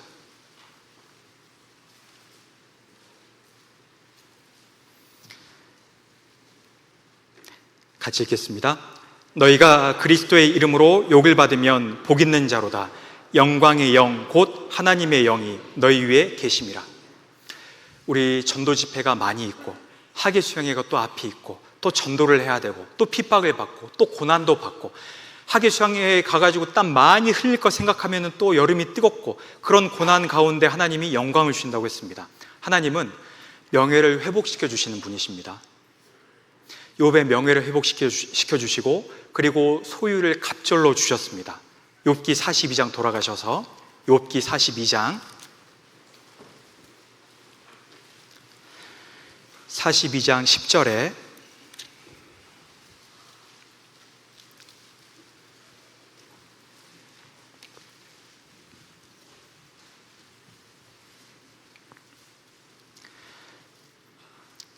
같이 읽겠습니다. 너희가 그리스도의 이름으로 욕을 받으면 복 있는 자로다. 영광의 영 곧 하나님의 영이 너희 위에 계심이라. 우리 전도 집회가 많이 있고 학예 수양회가 또 앞에 있고 또 전도를 해야 되고 또 핍박을 받고 또 고난도 받고, 학예 수양회에 가가지고 땀 많이 흘릴 거 생각하면 또 여름이 뜨겁고, 그런 고난 가운데 하나님이 영광을 주신다고 했습니다. 하나님은 명예를 회복시켜 주시는 분이십니다. 욥의 명예를 회복시켜 주시고, 그리고 소유를 갑절로 주셨습니다. 욥기 42장 돌아가셔서 욥기 42장 10절에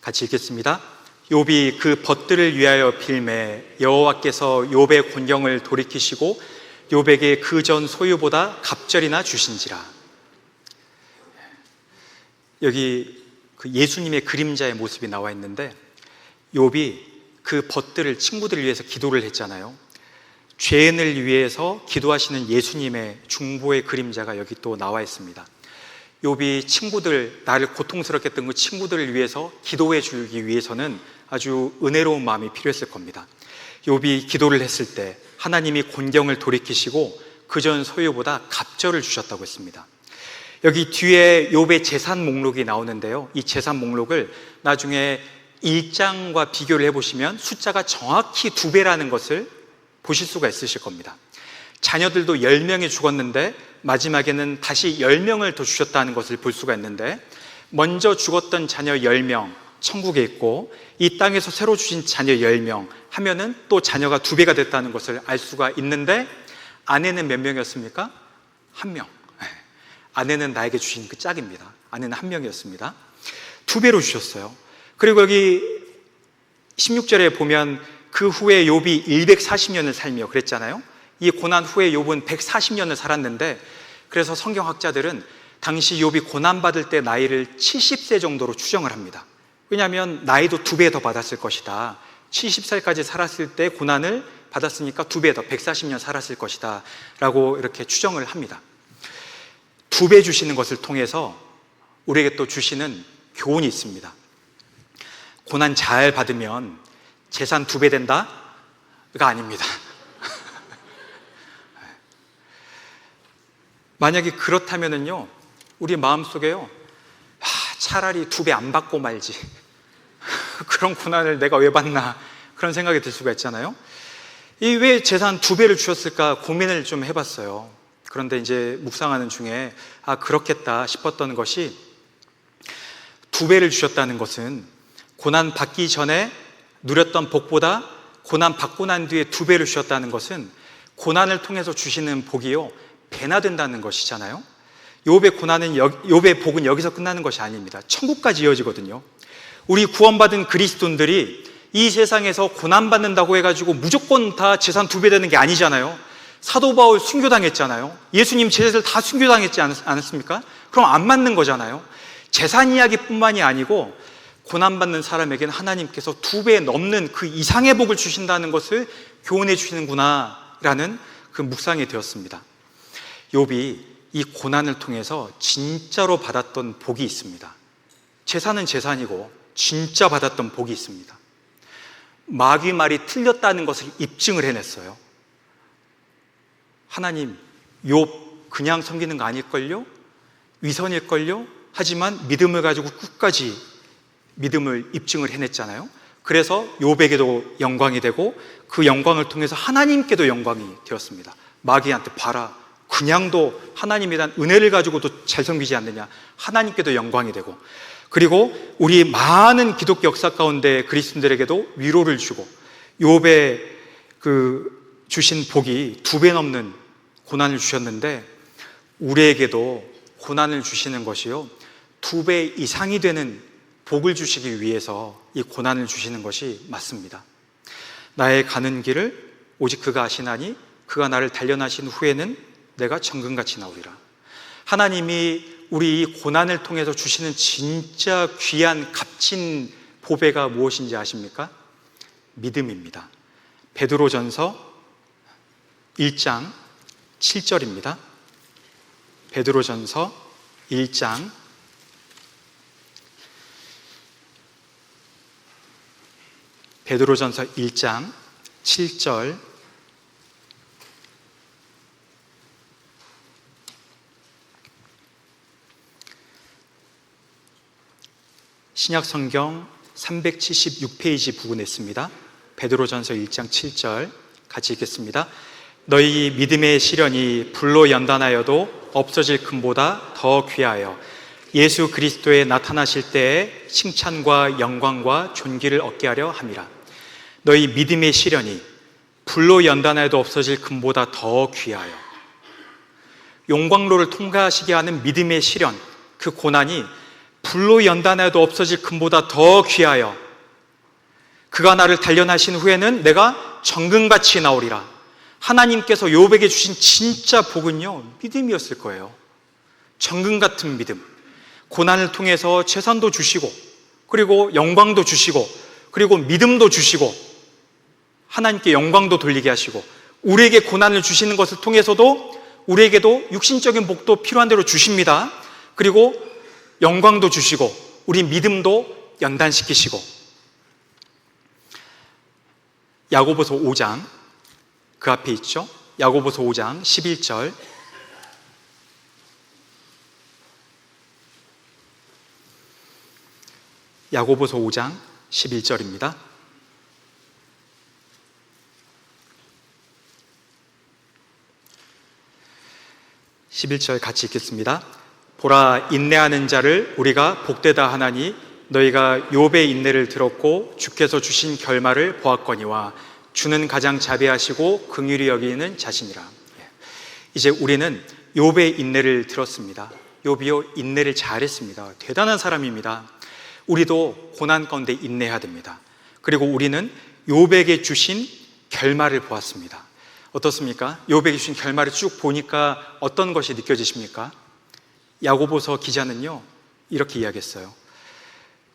같이 읽겠습니다. 욥이 그 벗들을 위하여 빌매 여호와께서 욥의 곤경을 돌이키시고 욥에게 그 전 소유보다 갑절이나 주신지라. 여기 그 예수님의 그림자의 모습이 나와 있는데, 욥이 그 벗들을, 친구들을 위해서 기도를 했잖아요. 죄인을 위해서 기도하시는 예수님의 중보의 그림자가 여기 또 나와 있습니다. 욥이 친구들, 나를 고통스럽게 했던 그 친구들을 위해서 기도해 주기 위해서는 아주 은혜로운 마음이 필요했을 겁니다. 욥이 기도를 했을 때 하나님이 곤경을 돌이키시고 그전 소유보다 갑절을 주셨다고 했습니다. 여기 뒤에 욥의 재산 목록이 나오는데요, 이 재산 목록을 나중에 1장과 비교를 해보시면 숫자가 정확히 2배라는 것을 보실 수가 있으실 겁니다. 자녀들도 10명이 죽었는데 마지막에는 다시 10명을 더 주셨다는 것을 볼 수가 있는데, 먼저 죽었던 자녀 10명 천국에 있고 이 땅에서 새로 주신 자녀 10명 하면은 또 자녀가 2배가 됐다는 것을 알 수가 있는데, 아내는 몇 명이었습니까? 1명. 아내는 나에게 주신 그 짝입니다. 아내는 1명이었습니다. 2배로 주셨어요. 그리고 여기 16절에 보면 그 후에 욥이 140년을 살며 그랬잖아요. 이 고난 후에 욥은 140년을 살았는데, 그래서 성경학자들은 당시 욥이 고난받을 때 나이를 70세 정도로 추정을 합니다. 왜냐하면 나이도 2배 더 받았을 것이다. 70살까지 살았을 때 고난을 받았으니까 2배 더 140년 살았을 것이다 라고 이렇게 추정을 합니다. 2배 주시는 것을 통해서 우리에게 또 주시는 교훈이 있습니다. 고난 잘 받으면 재산 2배 된다? 가 아닙니다. 만약에 그렇다면은요, 우리 마음속에요, 차라리 2배 안 받고 말지. 그런 고난을 내가 왜 받나, 그런 생각이 들 수가 있잖아요. 이 왜 재산 2배를 주셨을까 고민을 좀 해봤어요. 그런데 이제 묵상하는 중에 그렇겠다 싶었던 것이, 2배를 주셨다는 것은 고난 받기 전에 누렸던 복보다 고난 받고 난 뒤에 2배를 주셨다는 것은 고난을 통해서 주시는 복이요, 배나 된다는 것이잖아요. 욥의 복은 여기서 끝나는 것이 아닙니다. 천국까지 이어지거든요. 우리 구원받은 그리스도인들이 이 세상에서 고난받는다고 해가지고 무조건 다 재산 2배 되는 게 아니잖아요. 사도 바울 순교당했잖아요. 예수님 제자들 다 순교당했지 않았습니까? 그럼 안 맞는 거잖아요. 재산 이야기뿐만이 아니고 고난받는 사람에게는 하나님께서 2배 넘는 그 이상의 복을 주신다는 것을 교훈해 주시는구나 라는 그 묵상이 되었습니다. 욥이 이 고난을 통해서 진짜로 받았던 복이 있습니다. 재산은 재산이고 진짜 받았던 복이 있습니다. 마귀 말이 틀렸다는 것을 입증을 해냈어요. 하나님, 욥 그냥 섬기는 거 아닐걸요? 위선일걸요? 하지만 믿음을 가지고 끝까지 믿음을 입증을 해냈잖아요. 그래서 욥에게도 영광이 되고 그 영광을 통해서 하나님께도 영광이 되었습니다. 마귀한테 봐라, 그냥도 하나님에 대한 은혜를 가지고도 잘 섬기지 않느냐, 하나님께도 영광이 되고, 그리고 우리 많은 기독교 역사 가운데 그리스도인들에게도 위로를 주고, 욥의 그 주신 복이 2배 넘는 고난을 주셨는데, 우리에게도 고난을 주시는 것이요, 2배 이상이 되는 복을 주시기 위해서 이 고난을 주시는 것이 맞습니다. 나의 가는 길을 오직 그가 아시나니 그가 나를 단련하신 후에는 내가 정금같이 나오리라. 하나님이 우리 이 고난을 통해서 주시는 진짜 귀한 값진 보배가 무엇인지 아십니까? 믿음입니다. 베드로전서 1장 7절입니다. 베드로전서 1장 7절. 신약성경 376페이지 부근에 있습니다. 베드로전서 1장 7절 같이 읽겠습니다. 너희 믿음의 시련이 불로 연단하여도 없어질 금보다 더 귀하여 예수 그리스도에 나타나실 때에 칭찬과 영광과 존귀를 얻게 하려 함이라. 너희 믿음의 시련이 불로 연단하여도 없어질 금보다 더 귀하여, 용광로를 통과하시게 하는 믿음의 시련, 그 고난이 불로 연단해도 없어질 금보다 더 귀하여 그가 나를 단련하신 후에는 내가 정금같이 나오리라. 하나님께서 욥에게 주신 진짜 복은요, 믿음이었을 거예요. 정금 같은 믿음. 고난을 통해서 재산도 주시고, 그리고 영광도 주시고, 그리고 믿음도 주시고, 하나님께 영광도 돌리게 하시고, 우리에게 고난을 주시는 것을 통해서도 우리에게도 육신적인 복도 필요한 대로 주십니다. 그리고 영광도 주시고 우리 믿음도 연단시키시고. 야고보서 5장 그 앞에 있죠. 야고보서 5장 11절. 야고보서 5장 11절입니다. 11절 같이 읽겠습니다. 보라, 인내하는 자를 우리가 복되다 하나니 너희가 욥의 인내를 들었고 주께서 주신 결말을 보았거니와 주는 가장 자비하시고 긍휼히 여기는 자신이라. 이제 우리는 욥의 인내를 들었습니다. 욥이요, 인내를 잘했습니다. 대단한 사람입니다. 우리도 고난 가운데 인내해야 됩니다. 그리고 우리는 욥에게 주신 결말을 보았습니다. 어떻습니까? 욥에게 주신 결말을 쭉 보니까 어떤 것이 느껴지십니까? 야고보서 기자는요, 이렇게 이야기했어요.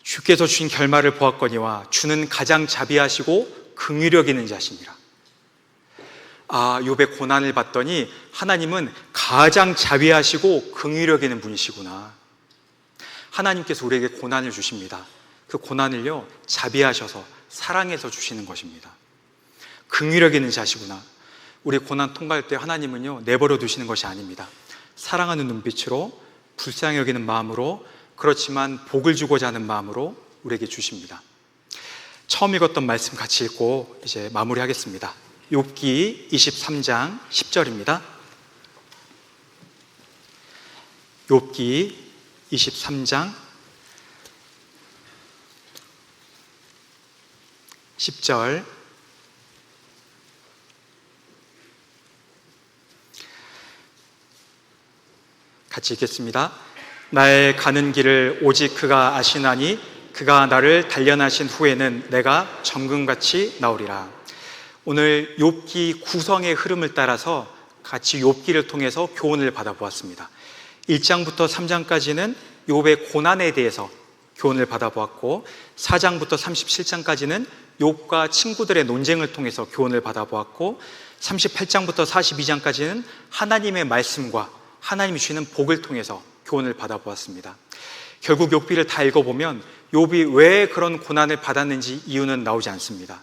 주께서 주신 결말을 보았거니와 주는 가장 자비하시고 긍휼히 여기는 자신이라. 욥의 고난을 봤더니 하나님은 가장 자비하시고 긍휼히 여기는 분이시구나. 하나님께서 우리에게 고난을 주십니다. 그 고난을요, 자비하셔서 사랑해서 주시는 것입니다. 긍휼히 여기는 자시구나. 우리 고난 통과할 때 하나님은요, 내버려 두시는 것이 아닙니다. 사랑하는 눈빛으로, 불쌍히 여기는 마음으로, 그렇지만 복을 주고자 하는 마음으로 우리에게 주십니다. 처음 읽었던 말씀 같이 읽고 이제 마무리하겠습니다. 욥기 23장 10절입니다. 욥기 23장 10절. 같이 읽겠습니다. 나의 가는 길을 오직 그가 아시나니 그가 나를 단련하신 후에는 내가 정금같이 나오리라. 오늘 욥기 구성의 흐름을 따라서 같이 욥기를 통해서 교훈을 받아보았습니다. 1장부터 3장까지는 욥의 고난에 대해서 교훈을 받아보았고 4장부터 37장까지는 욥과 친구들의 논쟁을 통해서 교훈을 받아보았고 38장부터 42장까지는 하나님의 말씀과 하나님이 주시는 복을 통해서 교훈을 받아보았습니다. 결국 욥기를 다 읽어보면 욥이 왜 그런 고난을 받았는지 이유는 나오지 않습니다.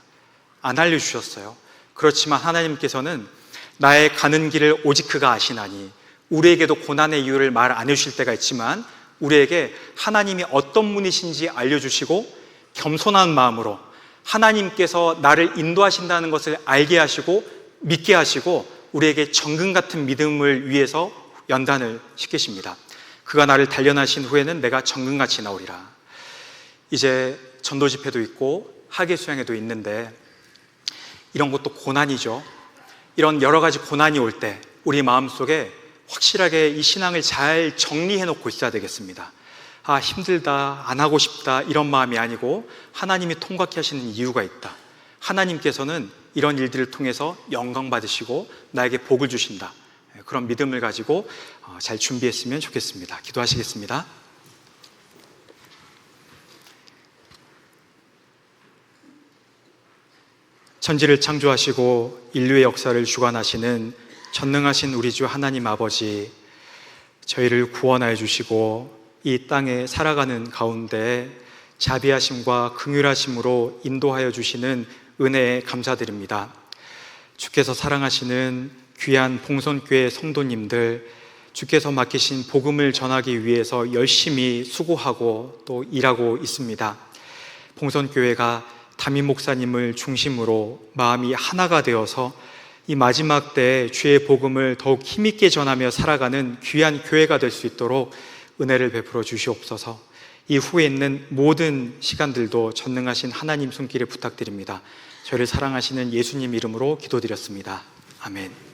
안 알려주셨어요. 그렇지만 하나님께서는 나의 가는 길을 오직 그가 아시나니, 우리에게도 고난의 이유를 말 안 해주실 때가 있지만 우리에게 하나님이 어떤 분이신지 알려주시고 겸손한 마음으로 하나님께서 나를 인도하신다는 것을 알게 하시고 믿게 하시고 우리에게 정금 같은 믿음을 위해서 연단을 시키십니다. 그가 나를 단련하신 후에는 내가 정금같이 나오리라. 이제 전도 집회도 있고 학예 수양회도 있는데 이런 것도 고난이죠. 이런 여러 가지 고난이 올 때 우리 마음속에 확실하게 이 신앙을 잘 정리해 놓고 있어야 되겠습니다. 힘들다, 안 하고 싶다 이런 마음이 아니고 하나님이 통과케 하시는 이유가 있다. 하나님께서는 이런 일들을 통해서 영광 받으시고 나에게 복을 주신다. 그런 믿음을 가지고 잘 준비했으면 좋겠습니다. 기도하시겠습니다. 천지를 창조하시고 인류의 역사를 주관하시는 전능하신 우리 주 하나님 아버지, 저희를 구원하여 주시고 이 땅에 살아가는 가운데 자비하심과 긍휼하심으로 인도하여 주시는 은혜에 감사드립니다. 주께서 사랑하시는 귀한 봉선교회 성도님들, 주께서 맡기신 복음을 전하기 위해서 열심히 수고하고 또 일하고 있습니다. 봉선교회가 담임 목사님을 중심으로 마음이 하나가 되어서 이 마지막 때 주의 복음을 더욱 힘있게 전하며 살아가는 귀한 교회가 될 수 있도록 은혜를 베풀어 주시옵소서. 이후에 있는 모든 시간들도 전능하신 하나님 손길에 부탁드립니다. 저를 사랑하시는 예수님 이름으로 기도드렸습니다. 아멘.